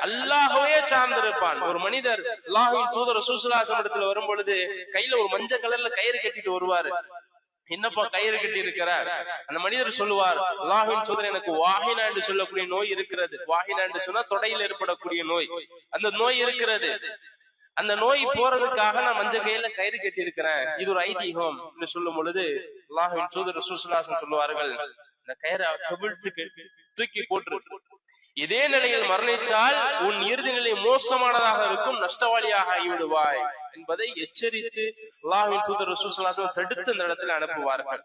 அல்லாஹ்வே சார்ந்திருப்பான். ஒரு மனிதர் அல்லாஹ்வின் தூதர் ரசூலுல்லாஹி ஸல்லல்லாஹு அலைஹி வஸல்லம் வரும் பொழுது கையில ஒரு மஞ்சள் கலர்ல கயிறு கட்டிட்டு வருவாரு. என்னப்பா கயிறு கட்டி இருக்கிறார்? அந்த மனிதர் சொல்லுவார், அல்லாஹ்வின் தூதர், எனக்கு வாஹினா என்று சொல்லக்கூடிய நோய் இருக்கிறது. வாஹினா என்று சொன்னா தொடையில் ஏற்படக்கூடிய நோய், அந்த நோய் இருக்கிறது. அந்த நோய் போறதுக்காக நான் மஞ்சள் கையில கயிறு கட்டி இருக்கிறேன், இது ஒரு ஐதீகம் என்று சொல்லும் பொழுது அல்லாஹ்வின் தூதர் ரசூலுல்லாஹி ஸல்லல்லாஹு அலைஹி வஸல்லம் சொல்லுவார்கள், இந்த கயிறை கவிழ்த்து தூக்கி போட்டு, இதே நிலையில் மரணித்தால் உன் இறுதி நிலை மோசமானதாக இருக்கும், நஷ்டவாளியாக ஆகிவிடுவாய் என்பதை எச்சரித்து அல்லாஹ்வின் தூதர் ரசூலுல்லாஹி ஸல்லல்லாஹு அலைஹி வஸல்லம் தடுத்து அந்த இடத்துல அனுப்புவார்கள்.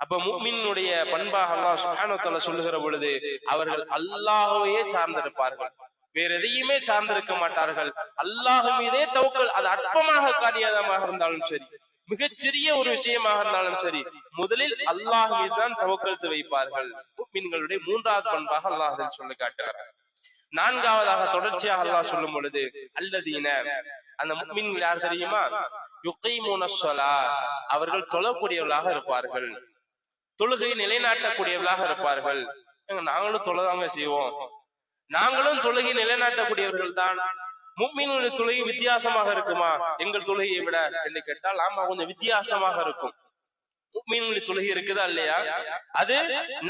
அப்ப முஃமினுடைய பண்பாக அல்லாஹ் சுப்ஹானஹு வ தஆலா சொல்லுகிற பொழுது அவர்கள் அல்லாஹ்வையே சார்ந்திருப்பார்கள், வேற எதையுமே சார்ந்திருக்க மாட்டார்கள். அல்லாஹ் மீதே தவக்கல், அது அற்பமாக காரியமாக இருந்தாலும் சரி, மிகச்சிறிய ஒரு விஷயமாக இருந்தாலும் சரி, முதலில் அல்லாஹ் மீதுதான் தவக்கல் வைப்பார்கள். முஃமின்களுடைய 3வது பண்பாக அல்லாஹ் அதில் சொல்லி காட்டுகிறார். 4வதாக தொடர்ச்சியாக அல்லாஹ் சொல்லும் பொழுது, அல்லதீன, அந்த முஃமின்கள் யார் தெரியுமா? யுகீமுனஸ் ஸலாத், அவர்கள் தொழக்கூடியவர்களாக இருப்பார்கள், தொழுகையை நிலைநாட்டக்கூடியவர்களாக இருப்பார்கள். நாங்களும் தொழதாங்க செய்வோம், நாங்களும் தொழுகை நிலைநாட்டக்கூடியவர்கள் தான். முஃமின்களின் தொழுகை வித்தியாசமாக இருக்குமா எங்கள் தொழுகையை விட என்று கேட்டால், ஆமா, கொஞ்சம் வித்தியாசமாக இருக்கும். முஃமின்களின் தொழுகை இருக்குதா இல்லையா? அது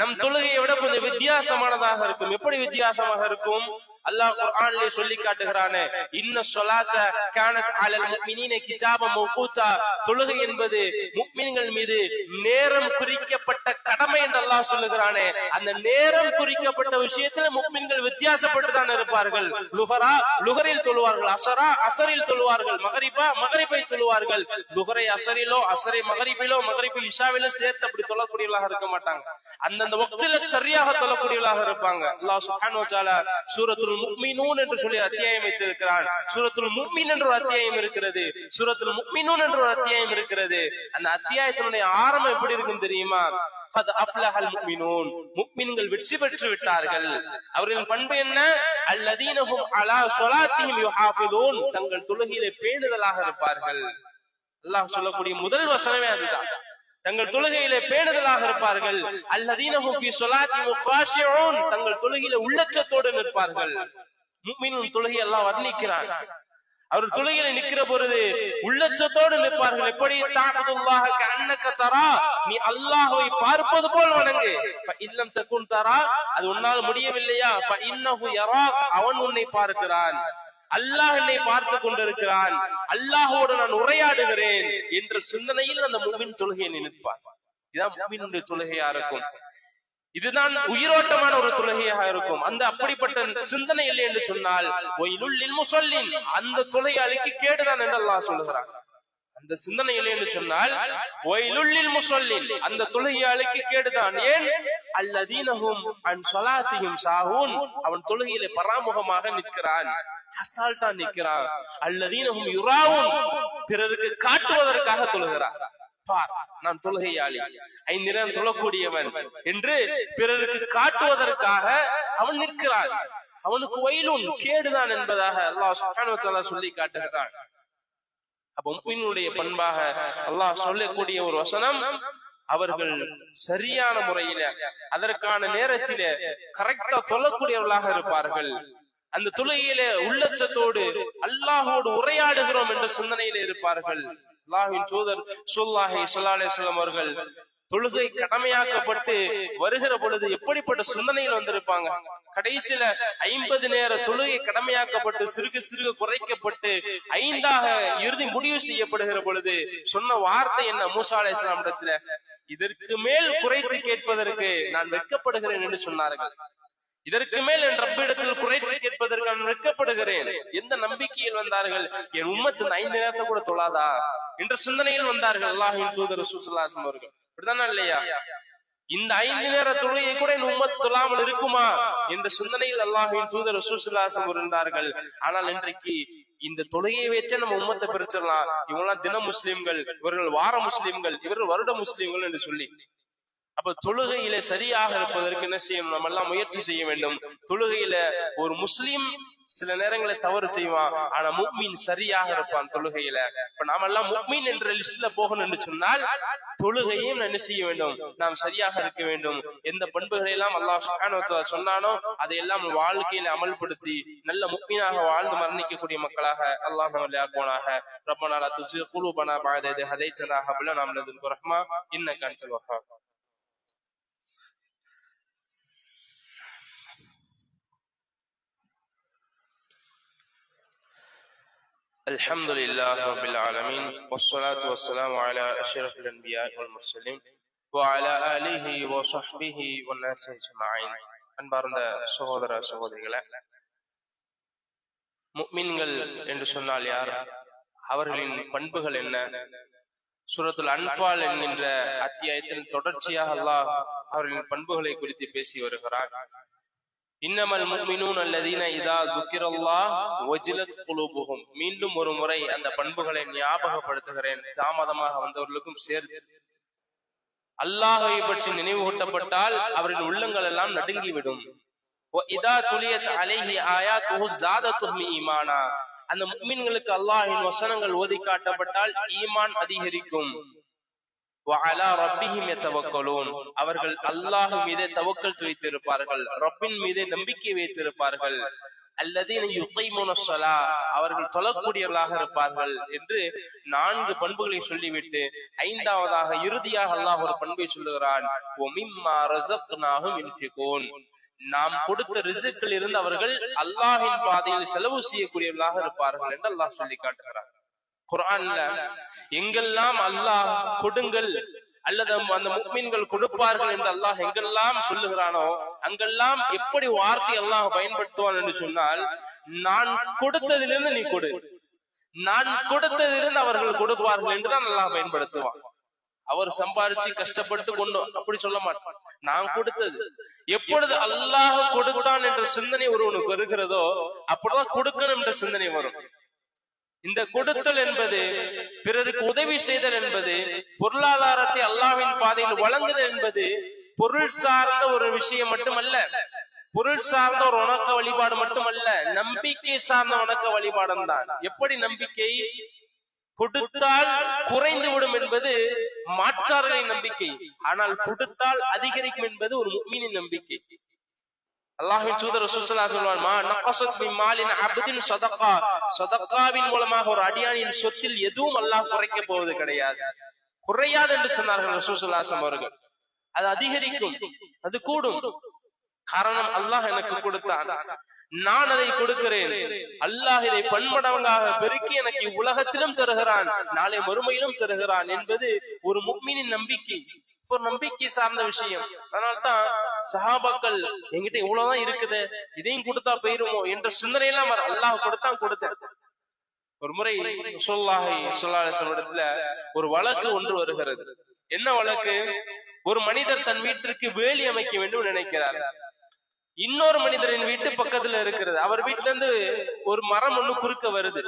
நம் தொழுகையை விட கொஞ்சம் வித்தியாசமானதாக இருக்கும். எப்படி வித்தியாசமாக இருக்கும்? அல்லாஹ் குர்ஆனிலே சொல்லி காட்டுகிறானே, இன்ன ஸலாத கானத் அலல் முஃமினீன கிதாபம் மௌகூதா, தொழுகை என்பது முஃமின்கள் மீது நேரம் குறிக்கப்பட்ட கடமை என்று அல்லாஹ் சொல்லுகிறானே, அந்த நேரம் குறிக்கப்பட்ட விஷயத்துல முஃமின்கள் வித்தியாசப்பட்டு தான் இருப்பார்கள். லுஹரா லுஹரில் தொழுவார்கள், அஸரா அஸரில் தொழுவார்கள், மக்ரிபா மக்ரிபை தொழுவார்கள். லுஹரை அஸரிலோ, அஸரை மக்ரிபிலோ, மக்ரிபை இஷாவிலோ சேர்த்து அப்படி தொழக்கூடியவர்களாக இருக்க மாட்டாங்க. அந்தந்த வக்தில சரியாக தொழக்கூடியவர்களாக இருப்பாங்க. அல்லாஹ் சுப்ஹானஹு வ தஆலா சூரத்துல் முஃமினூன் என்று சொல்லி அத்தியாயம் வைத்திருக்கிறான். சூரத்துல் முஃமின் என்ற ஒரு அத்தியாயம் இருக்கிறது, சூரத்துல் முஃமினூன் என்ற ஒரு அத்தியாயம் இருக்கிறது. அந்த அத்தியாயத்தினுடைய ஆரம்பம் எப்படி இருக்கும் தெரியுமா? قد افلح المؤمنون, முஃமின்கள் வெற்றி பெற்று விட்டார்கள். அவர்களின் பண்பு என்ன? الذين هم على صلاتهم يحافظون, தங்கள் தொழுகையிலே பேணுதலாக இருப்பார்கள். அல்லாஹ் சொல்லக்கூடிய முதல் வசனமே அதுதான். தங்கள் தொழுகையிலே பேணுதலாக இருப்பார்கள். அல்லதீனஹும் ஃபீ ஸலாத்திஹிம் காஷிஊன், தங்கள் தொழுகையிலே உள்ளச்சத்தோடு நிற்பார்கள். முஃமினின் தொழுகை அல்லாஹ் வர்ணிக்கிறான். அவர் தொழுகையில நிக்கிற பொழுது உள்ளச்சத்தோடு நிற்பார்கள். எப்படி? தஅபுதுல்லாஹ கஅன்னக தரா, நீ அல்லாஹ்வை பார்ப்பது போல் வணங்கு. ஃபஇல்லம் தகுன் தரா, அது உன்னால் முடியவில்லையா, ஃபஇன்னஹு யராக், அவன் உன்னை பார்க்கிறான். அல்லாஹ் என்னை பார்த்து கொண்டிருக்கிறான், அல்லாஹோடு நான் உரையாடுகிறேன் என்ற சிந்தனையில் அந்த முஃமின் தொழுகையை நிற்பார். இதான் முஃமினுடைய தொழுகையா இருக்கும். இதுதான் உயிரோட்டமான ஒரு தொழுகையாக இருக்கும். அந்த அப்படிப்பட்ட சிந்தனை இல்லை என்று சொன்னால் வயலுல் லில் முஸல்லின், அந்த தொழுகையாளிக்கு கேடுதான் என்று அல்லாஹ் சொல்லுகிறான். அந்த சிந்தனை இல்லை என்று சொன்னால் வயலுல் லில் முஸல்லின், அந்த தொழுகையாளிக்கு கேடுதான். ஏன்? அல்லதீனஹும் அன் ஸலாத்திஹிம் சாஹூன், அவன் தொழுகையிலே பராமுகமாக நிற்கிறான், அசால்ட்டா நிற்கிறான். அல்லதீனஹும் யுராவுன், பிறருக்கு காட்டுவதற்காக தொழுகிறான். நான் தொழுகையாளி, 5 நேரம் தொழக்கூடியவன் என்று பிறருக்கு காட்டுவதற்காக அவன் நிற்கிறான். அவனுக்கு வயலுன், கேடுதான் என்பதாக அல்லாஹ் சுப்ஹானஹு வ தஆலா சொல்லி காட்டுகிறான். அப்ப முஃமினுடைய பண்பாக அல்லாஹ் சொல்லக்கூடிய ஒரு வசனம், அவர்கள் சரியான முறையில அதற்கான நேரத்திலே கரெக்டா தொழக்கூடியவர்களாக இருப்பார்கள். அந்த தொழுகையிலே உள்ளச்சத்தோடு அல்லாஹோடு உரையாடுகிறோம் என்ற சிந்தனையிலே இருப்பார்கள். அல்லாஹ்வின் தூதர் ஸல்லல்லாஹு அலைஹி வஸல்லம் அவர்கள் தொழுகை கடமையாக்கப்பட்டு வருகிற பொழுது எப்படிப்பட்ட சிந்தனையில் வந்திருப்பாங்க. கடைசியில 50 நேர தொழுகை கடமையாக்கப்பட்டு சிறுக சிறுக குறைக்கப்பட்டு 5ஆக இறுதி முடிவு செய்யப்படுகிற பொழுது சொன்ன வார்த்தை என்ன? மூசா அலைஹிஸ்ஸலாம் இடத்துல, இதற்கு மேல் குறைத்து கேட்பதற்கு நான் வெட்கப்படுகிறேன் என்று சொன்னார்கள். இதற்கு மேல் என் ரப்பிடத்தில் குறைத்து கேட்பதற்கு நான் வெட்கப்படுகிறேன். எந்த நம்பிக்கையில் வந்தார்கள்? என் உம்மத்து 5 நேரத்தை கூட தொழாதா என்ற சிந்தனையில் வந்தார்கள் அல்லாஹ்வின் தூதர் ரசூலுல்லாஹி ஸல்லல்லாஹு அலைஹி வஸல்லம் அவர்கள். அப்படிதானே இல்லையா? இந்த 5 நேர தொழுகையை கூட என் உம்மத் தொழாமல் இருக்குமா என்ற சிந்தனையில் அல்லாஹ்வின் தூதர் ரசூலுல்லாஹி ஸல்லல்லாஹு அலைஹி வஸல்லம் இருந்தார்கள். ஆனால் இன்றைக்கு இந்த தொழுகையை வச்சே நம்ம உம்மத்தை பிரிச்சிடலாம். இவங்கெல்லாம் தின முஸ்லிம்கள், இவர்கள் வார முஸ்லிம்கள், இவர்கள் வருட முஸ்லிம்கள் என்று சொல்லி. அப்ப தொழுகையில சரியாக இருப்பதற்கு என்ன செய்யணும்? நம்ம எல்லாம் முயற்சி செய்ய வேண்டும். தொழுகையில ஒரு முஸ்லிம் சில நேரங்களை தவறு செய்வான், ஆனா முஃமின் சரியாக இருப்பான் தொழுகையில. இப்ப நாம எல்லாம் முஃமின் என்ற லிஸ்ட்ல போகணும் என்று சொன்னால் தொழுகையும் என்ன செய்ய வேண்டும்? நாம் சரியாக இருக்க வேண்டும். எந்த பண்புகளை எல்லாம் அல்லாஹ் சுப்ஹானஹு வ தஆலா சொன்னானோ அதையெல்லாம் வாழ்க்கையில அமல்படுத்தி நல்ல முஃமினாக வாழ்ந்து மரணிக்கக்கூடிய மக்களாக அல்லாஹ் நம்மை ஆக்குவானாக. ரப்பனா லா துஸிக் குலூபனா பஅத இத் ஹதைதனா ஹப் லனா மின் லதுன்க ரஹ்மா இன்னக அன்தல் வஹ்ஹாப். الحمد لله رب العالمين والصلاة والسلام على أشرف الأنبياء والمرسلين وعلى آله وصحبه والناس أجمعين. அன்பார்ந்த சகோதர சகோதரிகளே, முஃமின்கள் என்று சொன்னால் யார்? அவர்களின் பண்புகள் என்ன? சூரத்துல் அன்ஃபால் என்கின்ற அத்தியாயத்தில் தொடர்ச்சியாக அல்லாஹ் அவர்களின் பண்புகளை குறித்து பேசி வருகிறார். இன்னமல் முஃமினூன் அல்லதீன இதா ذுக்கிரல்லாஹ் வஜிலத் குலூபுஹும். மீண்டும் ஒரு முறை அந்த பண்புகளை ஞாபகப்படுத்துகிறேன், தாமதமாக வந்தவர்களுக்கும் சேர்த்து. அல்லாஹ்வை பற்றி நினைவூட்டப்பட்டால் அவரின் உள்ளங்கள் எல்லாம் நடுங்கிவிடும். இதா துலியத் அலைஹி ஆயாத்துஹு ஸாதத்துஹும் ஈமானா. அந்த முஃமின்களுக்கு அல்லாஹ்வின் வசனங்கள் ஓதி காட்டப்பட்டால் ஈமான் அதிகரிக்கும். وعلى ربهم يتوكلون. அவர்கள் அல்லாஹ் மீதே தவக்கல் வைத்திருப்பார்கள், ரப்பின் மீதே நம்பிக்கை வைத்திருப்பார்கள். அல்லதீன யுகீமுன ஸலா, அவர்கள் தொழக்கூடியவர்களாக இருப்பார்கள் என்று 4 பண்புகளை சொல்லிவிட்டு 5ஆவதாக இறுதியாக அல்லாஹ் ஒரு பண்பை சொல்லுகிறான். வமிம்மா ரஸக்னாஹும் யுன்ஃபிகூன். நாம் கொடுத்த ரிஸ்கில் இருந்து அவர்கள் அல்லாஹ்வின் பாதையில் செலவு செய்யக்கூடியவர்களாக இருப்பார்கள் என்று அல்லாஹ் சொல்லி காட்டுகிறார். குர்ஆன்ல எங்கெல்லாம் அல்லாஹ் கொடுங்கள் அல்லது அந்த முஃமின்கள் கொடுப்பார்கள் என்று அல்லாஹ் எங்கெல்லாம் சொல்லுகிறானோ அங்கெல்லாம் எப்படி வார்த்தை அல்லாஹ் பயன்படுத்துவான் என்று சொன்னால், நான் கொடுத்ததிலிருந்து நீ கொடு, நான் கொடுத்ததிலிருந்து அவர்கள் கொடுப்பார்கள் என்றுதான் அல்லாஹ் பயன்படுத்துவான். அவர் சம்பாரிச்சு கஷ்டப்பட்டு கொண்டு அப்படி சொல்ல மாட்டான். நான் கொடுத்தது. எப்பொழுது அல்லாஹ் கொடுத்தான் என்ற சிந்தனை ஒருவனுக்கு வருகிறதோ அப்படிதான் கொடுக்கணும் என்ற சிந்தனை வரும். இந்த கொடுத்தல் என்பது, பிறருக்கு உதவி செய்தல் என்பது, பொருளாதாரத்தை அல்லாஹ்வின் பாதையில் வழங்குதல் என்பது பொருள் சார்ந்த ஒரு விஷயம் மட்டுமல்ல, பொருள் சார்ந்த ஒரு வணக்க வழிபாடு மட்டுமல்ல, நம்பிக்கை சார்ந்த வணக்க வழிபாடும் தான். எப்படி நம்பிக்கை? கொடுத்தால் குறைந்து விடும் என்பது மாற்றார்களின் நம்பிக்கை. ஆனால் கொடுத்தால் அதிகரிக்கும் என்பது ஒரு முஃமினின் நம்பிக்கை. அல்லாஹ்வின் தூதர் ரசூலுல்லாஹி ஸல்லல்லாஹு அலைஹி வஸல்லம் மா நகஸத் மின் மாலின் அப்தின் ஸதகா, ஸதகாவின் மூலமாக ஒரு அடியானின் சொத்தில் எதுவும் அல்லாஹ் குறைக்க போவது கிடையாது, குறையாது என்று சொன்னார்கள் ரசூலுல்லாஹி ஸல்லல்லாஹு அலைஹி வஸல்லம் அவர்கள். அது அதிகரிக்கும், அது கூடும். காரணம், அல்லாஹ் எனக்கு கொடுத்தான், நான் அதை கொடுக்கிறேன். அல்லாஹ் இதை பன்மடங்காக பெருக்கி எனக்கு உலகத்திலும் தருகிறான், நாளை மறுமையிலும் தருகிறான் என்பது ஒரு முஃமினின் நம்பிக்கை, ஒரு நம்பிக்கை சார்ந்த விஷயம். அதனால்தான் சஹாபாக்கள் என்கிட்ட இவ்வளவுதான் இருக்குது, இதையும் கொடுத்தா போயிருமோ என்ற சிந்தனை எல்லாம் அல்லாஹ் கொடுத்தேன். ஒரு முறை ரசூலுல்லாஹி ஸல்லல்லாஹு அலைஹி வஸல்லம் ஒரு வழக்கு ஒன்று வருகிறது. என்ன வழக்கு? ஒரு மனிதர் தன் வீட்டிற்கு வேலி அமைக்க வேண்டும் நினைக்கிறார். இன்னொரு மனிதரின் வீட்டு பக்கத்துல இருக்கிறது. அவர் வீட்டுல இருந்து ஒரு மரம் ஒண்ணு குறுக்க வருது.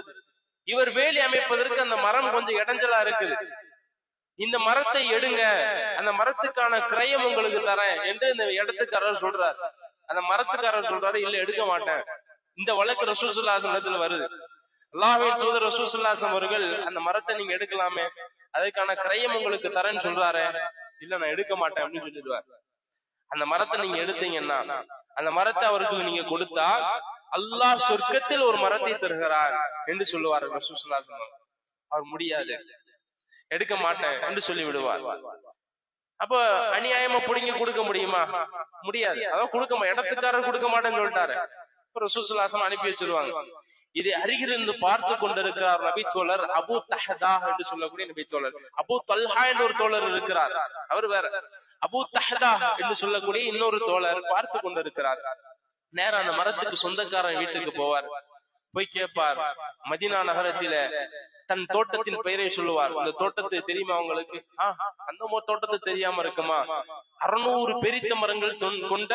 இவர் வேலி அமைப்பதற்கு அந்த மரம் கொஞ்சம் இடைஞ்சலா இருக்குது. இந்த மரத்தை எடுங்க, அந்த மரத்துக்கான கிரயம் உங்களுக்கு தரேன் என்று இந்த இடத்துக்காரர் சொல்றாரு. அந்த மரத்துக்காரர் சொல்றாரு, இல்ல எடுக்க மாட்டேன். இந்த வழக்கு ரசூலுல்லாஹி ஸல்லல்லாஹு அலைஹி வஸல்லம் வருது. அல்லாஹ்வின் தூதர் ரசூலுல்லாஹி ஸல்லல்லாஹு அலைஹி வஸல்லம் அவர்கள் அந்த மரத்தை நீங்க எடுக்கலாமே, அதுக்கான கிரயம் உங்களுக்கு தரேன்னு சொல்றாரு. இல்ல நான் எடுக்க மாட்டேன் அப்படின்னு சொல்லிடுவார். அந்த மரத்தை நீங்க எடுத்தீங்கன்னா, அந்த மரத்தை அவருக்கு நீங்க கொடுத்தா அல்லாஹ் சொர்க்கத்தில் ஒரு மரத்தை தருகிறார் என்று சொல்லுவார் ரசூலுல்லாஹி ஸல்லல்லாஹு அலைஹி வஸல்லம். அவர் முடியாது, எடுக்க மாட்டேன் என்று சொல்லி விடுவார். அப்ப அநியாயமா புடிங்கி கொடுக்க முடியுமா? முடியாது. அதான் கொடுக்க, இடத்துக்காரர் கொடுக்க மாட்டேன்னு சொல்லிட்டாரு. ரசூலுல்லாஹி ஸல்லல்லாஹு அலைஹி வஸல்லம் அனுப்பி வச்சிருவாங்க. இதை அருகிலிருந்து பார்த்து கொண்டிருக்கிறார் நபி தோழர் அபூ தஹ்தா என்று சொல்லக்கூடிய நபி தோழர். அபூ தல்ஹா என்ற ஒரு தோழர் இருக்கிறார், அவர் வேற. அபூ தஹ்தா என்று சொல்லக்கூடிய இன்னொரு தோழர் பார்த்து கொண்டிருக்கிறார். நேரம் அந்த மரத்துக்கு சொந்தக்காரன் வீட்டுக்கு போவார். போய் கேட்பார், மதீனா நகரத்தில தன் தோட்டத்தின் பெயரை சொல்லுவார். இந்த தோட்டத்தை தெரியுமா உங்களுக்கு? அந்த தோட்டத்தை தெரியாம இருக்குமா? 600 பெரித்த மரங்கள் கொண்ட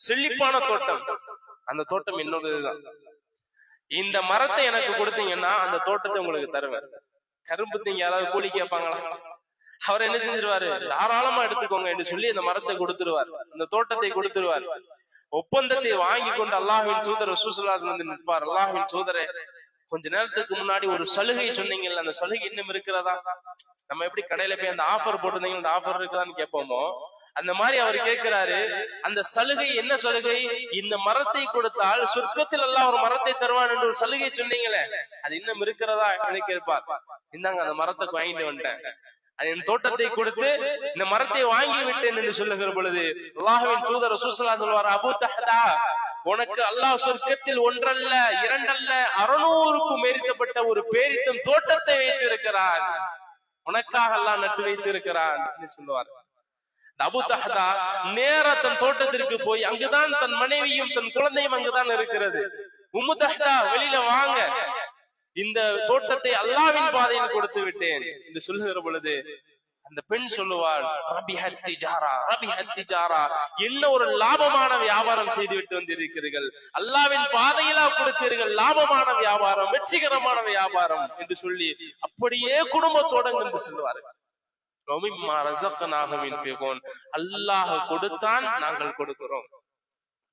செழிப்பான தோட்டம். அந்த தோட்டம் என்னோடதுதான். இந்த மரத்தை எனக்கு கொடுத்தீங்கன்னா அந்த தோட்டத்தை உங்களுக்கு தருவேன். கரும்பு திங்க யாராவது கூலி கேட்பாங்களா? அவர் என்ன செஞ்சிருவாரு, தாராளமா எடுத்துக்கோங்க என்று சொல்லி அந்த மரத்தை கொடுத்துருவார், இந்த தோட்டத்தை கொடுத்துருவார். ஒப்பந்தத்தை வாங்கி கொண்டு அல்லாஹ்வின் தூதர் ரசூலுல்லாஹி ஸல்லல்லாஹு அலைஹி வஸல்லம் நிற்பார். அல்லாஹ்வின் தூதரே, கொஞ்ச நேரத்துக்கு முன்னாடி ஒரு சலுகை சொன்னீங்கல்ல, அந்த சலுகை இன்னும் இருக்கிறதா? நம்ம எப்படி கடையில போய் அந்த ஆஃபர் போட்டிருந்தீங்க, அந்த ஆஃபர் இருக்குதான்னு கேட்போமோ, அந்த மாதிரி அவர் கேட்கிறாரு, அந்த சலுகை என்ன சலுகை? இந்த மரத்தை கொடுத்தால் சொர்க்கத்தில் அல்லாஹ் ஒரு மரத்தை தருவான் என்று ஒரு சலுகை சொன்னீங்களே, அது இன்னும் இருக்கிறதா என்று கேட்பார். இந்தாங்க அந்த மரத்தை வாங்கிட்டு வந்துட்டேன், அது என் தோட்டத்தை கொடுத்து இந்த மரத்தை வாங்கி விட்டேன் என்று சொல்லுகிற பொழுது அல்லாஹ்வின் தூதர் ரசூலுல்லாஹி ஸல்லல்லாஹு அலைஹி வஸல்லம் சொல்வார், அபூ தஹ்தா, உனக்கு அல்லாஹ் சொர்க்கத்தில் ஒன்றல்ல இரண்டல்ல 600க்கும் மேற்பட்ட ஒரு பேரித்தம் தோட்டத்தை வைத்திருக்கிறான், உனக்காக அல்லாஹ் நட்டு வைத்திருக்கிறான் என்று சொல்லுவார். அபூ தஹ்தா நேரா தன் தோட்டத்திற்கு போய், அங்குதான் தன் மனைவியும் தன் குழந்தையும் அங்குதான் இருக்கிறது. உம்மு தஹ்தா, வெளியில வாங்க, இந்த தோட்டத்தை அல்லாஹ்வின் பாதையில் கொடுத்து விட்டேன் என்று சொல்லுகிற பொழுது அந்த பெண் சொல்லுவாள், ரபிஹத் திஜாரா, ரபிஹத் திஜாரா, என்ன ஒரு லாபமான வியாபாரம் செய்து விட்டு வந்திருக்கிறீர்கள், அல்லாஹ்வின் பாதையிலா கொடுத்தீர்கள், லாபமான வியாபாரம், வெற்றிகரமான வியாபாரம் என்று சொல்லி அப்படியே குடும்பத்தோட என்று சொல்லுவார்கள். அல்லாஹ் கொடுத்தான், நாங்கள் கொடுக்கிறோம்.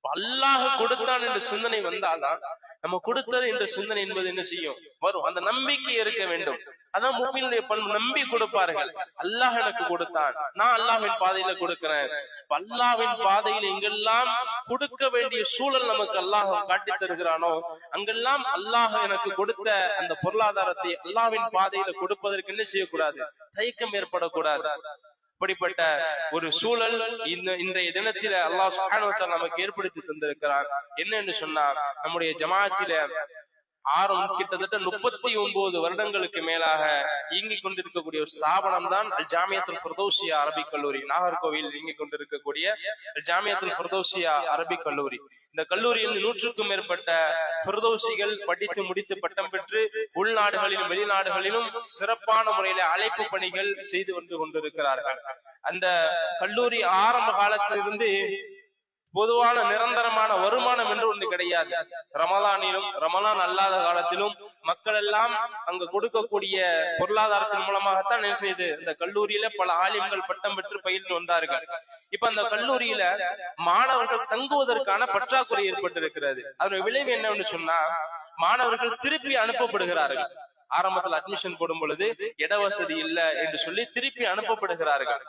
அல்லாஹ் கொடுத்தான் என்ற சிந்தனை வந்தால்தான் நம்ம கொடுத்தது என்ற சிந்தனை என்பது என்ன செய்யும், வரும். அந்த நம்பிக்கை இருக்க வேண்டும். அதான் முஃமினுடைய பண்பு. நம்பி கொடுப்பார்கள், அல்லாஹ் எனக்கு கொடுத்தான், நான் அல்லாஹ்வின் பாதையில கொடுக்கிறேன். அல்லாஹ்வின் பாதையில் எங்கெல்லாம் கொடுக்க வேண்டிய சூழல் நமக்கு அல்லாஹ் காட்டி தருகிறானோ அங்கெல்லாம் அல்லாஹ் எனக்கு கொடுத்த அந்த பொருளாதாரத்தை அல்லாஹ்வின் பாதையில கொடுப்பதற்கு என்ன செய்யக்கூடாது, தயக்கம் ஏற்படக்கூடாது. அப்படிப்பட்ட ஒரு சூழல் இன்றைய தினத்தில அல்லாஹ் சுப்ஹானஹு வ தஆலா நமக்கு ஏற்படுத்தி தந்திருக்கிறார். என்னன்னு சொன்னா, நம்முடைய ஜமாஅத்தில கிட்டத்தட்ட 39 வருடங்களுக்கு மேலாக இயங்கிக் கொண்டிருக்கக்கூடிய ஒரு ஸ்தாபனம் தான் அல் ஜாமியத்துல் ஃபிர்தௌசியா அரபிக் கல்லூரி. நாகர்கோவில் இயங்கிக் கொண்டிருக்கக்கூடிய அல் ஜாமியத்துல் ஃபிர்தௌசியா அரபிக் கல்லூரி. இந்த கல்லூரியில் 100க்கும் மேற்பட்ட ஃபிர்தௌசிகள் படித்து முடித்து பட்டம் பெற்று உள்நாடுகளிலும் வெளிநாடுகளிலும் சிறப்பான முறையில அழைப்பு பணிகள் செய்து வந்து கொண்டிருக்கிறார்கள். அந்த கல்லூரி ஆரம்ப காலத்திலிருந்து பொதுவான நிரந்தரமான வருமானம் என்று ஒன்று கிடையாது. ரமலானிலும் ரமலான் அல்லாத காலத்திலும் மக்கள் எல்லாம் அங்கு கொடுக்கக்கூடிய பொருளாதாரத்தின் மூலமாகத்தான் என்ன செய்து இந்த கல்லூரியில பல ஆலிம்கள் பட்டம் பெற்று பயின்று வந்தார்கள். இப்ப அந்த கல்லூரியில மாணவர்கள் தங்குவதற்கான பற்றாக்குறை ஏற்பட்டிருக்கிறது. அதோட விளைவு என்னன்னு சொன்னா, மாணவர்கள் திருப்பி அனுப்பப்படுகிறார்கள். ஆரம்பத்துல அட்மிஷன் போடும் பொழுது இடவசதி இல்ல என்று சொல்லி திருப்பி அனுப்பப்படுகிறார்கள்.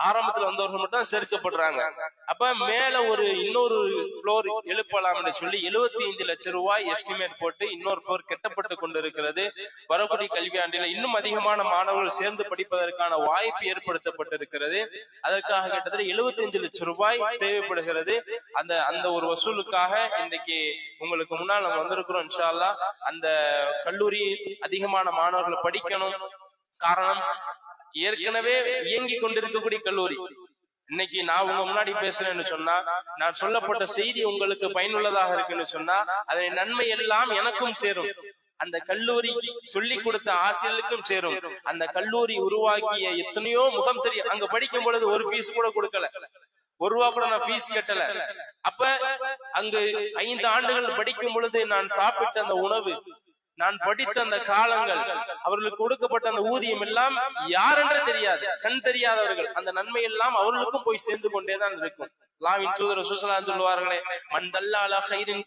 ஆரம்பத்துல வந்தவர்கள் மட்டும் சேர்க்கப்படுறாங்க. அப்ப மேல ஒரு இன்னொரு ஃப்ளோர் எழுப்பலாம் என்று சொல்லி 75 லட்சம் ரூபாய் எஸ்டிமேட் போட்டு இன்னொரு ஃப்ளோர் கட்டப்பட்டு கொண்டிருக்கிறது. வரக்கூடிய கல்வியாண்டில இன்னும் அதிகமான மாணவர்கள் சேர்ந்து படிப்பதற்கான வாய்ப்பு ஏற்படுத்தப்பட்டிருக்கிறது. அதற்காக கிட்டத்தட்ட 75 லட்சம் ரூபாய் தேவைப்படுகிறது. அந்த ஒரு வசூலுக்காக இன்னைக்கு உங்களுக்கு முன்னால் நம்ம வந்திருக்கிறோம். இன்ஷா அல்லாஹ் அந்த கல்லூரி அதிகமான மாணவர்கள் படிக்கணும். காரணம், ஏற்கனவே இயங்கி கொண்டிருக்கக்கூடிய கல்லூரி. இன்னைக்கு நான் உங்க முன்னாடி பேசுறேன்னு சொன்னா, நான் சொல்லப்பட்ட செய்தி உங்களுக்கு பயனுள்ளதாக இருக்குன்னு சொன்னா, அதன் நன்மை எல்லாம் எனக்கும் சேரும், அந்த கல்லூரி சொல்லி கொடுத்த ஆசிரியர்களுக்கும் சேரும். அந்த கல்லூரி உருவாக்கிய எத்தனையோ முகம் தெரியும். அங்க படிக்கும் பொழுது ஒரு ஃபீஸ் கூட கொடுக்கல, ₹1 கூட நான் ஃபீஸ் கட்டல. அப்ப அங்கு 5 ஆண்டுகள் படிக்கும் பொழுது நான் சாப்பிட்ட அந்த உணவு, நான் படித்த அந்த காலங்கள், அவர்களுக்கு கொடுக்கப்பட்ட அந்த ஊதியம் எல்லாம் யாரென்று தெரியாது, கண் தெரியாதவர்கள். அந்த நன்மை எல்லாம் அவர்களுக்கும் போய் சேர்ந்து கொண்டேதான் இருக்கும். அல்லாஹ்வின் தூதர் ரசூலுல்லாஹி ஸல்லல்லாஹு அலைஹி வஸல்லம் சொல்வார்களே, மன் தல்ல அலா கைரின்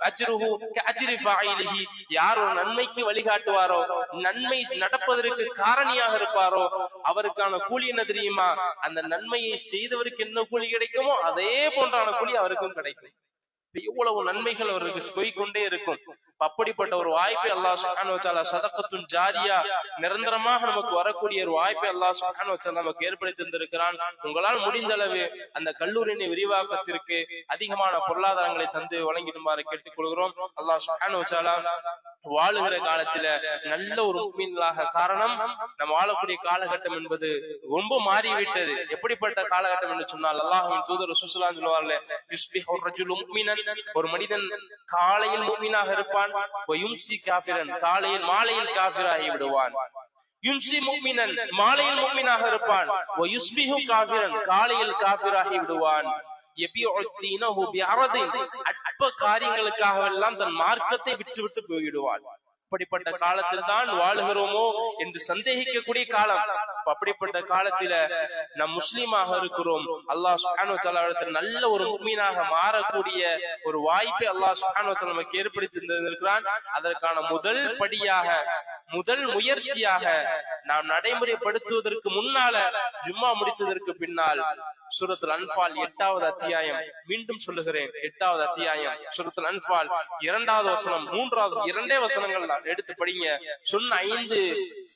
அஜ்ருஹு கஅஜ்ரி ஃபாயிலிஹி, யார் ஒரு நன்மைக்கு வழிகாட்டுவாரோ, நன்மை நடப்பதற்கு காரணியாக இருப்பாரோ, அவருக்கான கூலி என்ன தெரியுமா? அந்த நன்மையை செய்தவருக்கு என்ன கூலி கிடைக்குமோ அதே போன்றான கூலி அவருக்கும் கிடைக்கும். எவ்வளவு நன்மைகள் அவருக்கு போய்கொண்டே இருக்கும். அப்படிப்பட்ட ஒரு வாய்ப்பை அல்லாஹ் சுப்ஹானஹு வ தஆலா சதகத்துன் ஜாரியா, நிரந்தரமாக நமக்கு வரக்கூடிய ஒரு வாய்ப்பை அல்லாஹ் சுப்ஹானஹு வ தஆலா நமக்கு ஏற்படுத்தி தந்திருக்கிறான். உங்களால் முடிந்த அளவு அந்த கல்லூரியின் விரிவாக்கத்திற்கு அதிகமான பொருளாதாரங்களை தந்து வழங்கிடுமாறு கேட்டுக்கொள்கிறோம். அல்லாஹ் சுப்ஹானஹு வ தஆலா வாழுகிற காலத்துல நல்ல ஒரு முஃமினாக, காரணம் நம்ம வாழக்கூடிய காலகட்டம் என்பது ரொம்ப மாறிவிட்டது. எப்படிப்பட்ட காலகட்டம் என்று சொன்னால், அல்லாஹ்வின் தூதர் ரசூலுல்லாஹி ஸல்லல்லாஹு அலைஹி வஸல்லம் சொல்வார்கள், யுஸ்பிஹு ரஜுலு முஃமினன், ஒரு மனிதன் காலையில் முஃமினாக இருப்பான், வ யும்சி காஃபிரன், மாலையில் காஃபிராகி விடுவான். யும்சி முஃமினன், மாலையில் முஃமினாக இருப்பான், வ யுஸ்பிஹு காஃபிரன், காலையில் காஃபிராகி விடுவான். அற்ப காரியங்களுக்காகவெல்லாம் தன் மார்க்கத்தை விட்டுவிட்டு போய்விடுவான். அப்படிப்பட்ட காலத்தில் தான் வாழுகிறோமோ என்று சந்தேகிக்கக்கூடிய காலம். அப்படிப்பட்ட காலத்தில நம் முஸ்லீமாக இருக்கிறோம். அல்லாஹ் சுப்ஹானஹு வ தஆலா இடத்தில் நல்ல ஒரு முஃமினாக மாறக்கூடிய ஒரு வாய்ப்பை அல்லாஹ் சுப்ஹானஹு வ தஆலா நமக்கு ஏற்படுத்தி தந்திருக்கிறான். அதற்கான முதல் படியாக, முதல் முயற்சியாக நாம் நடைமுறைப்படுத்துவதற்கு முன்னால, ஜும்மா முடித்ததற்கு பின்னால் சூரத்துல் அன்ஃபால் 8வது அத்தியாயம், மீண்டும் சொல்லுகிறேன், 8வது அத்தியாயம் சூரத்துல் அன்ஃபால் 2வது வசனம், 3வது 2 வசனங்கள் தான் எடுத்து படிங்க. சொன்ன 5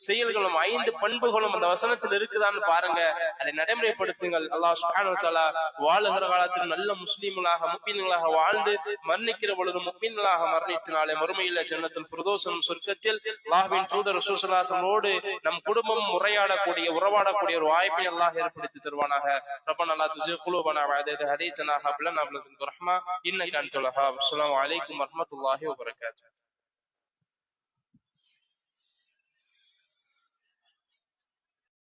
செயல்களும் 5 பண்புகளும் அந்த வசனத்தில் இருக்குதான்னு பாருங்க, அதை நடைமுறைப்படுத்துங்கள். அல்லாஹ் சுப்ஹானஹு வ தஆலா வாழுகிற காலத்தில் நல்ல முஸ்லிம்களாக, முஃமின்களாக வாழ்ந்து மரணிக்கிற பொழுது முஃமின்களாக மரணிச்சினாலே மறுமையில ஜன்னத்துல் ஃபிர்தௌஸ் சொர்க்கத்தில் அல்லாஹ்வின் தூதர் ரசூலுல்லாஹி ஸல்லல்லாஹு அலைஹி வஸல்லம் நம் குடும்பம் உறவாடக்கூடிய ஒரு வாய்ப்பை அல்லாஹ் ஏற்படுத்தி தருவானாக. ربنا لا تزغ قلوبنا بعد إذ هديتنا وهب لنا من لدنك رحمة إنك أنت الوهاب. السلام عليكم ورحمة الله وبركاته.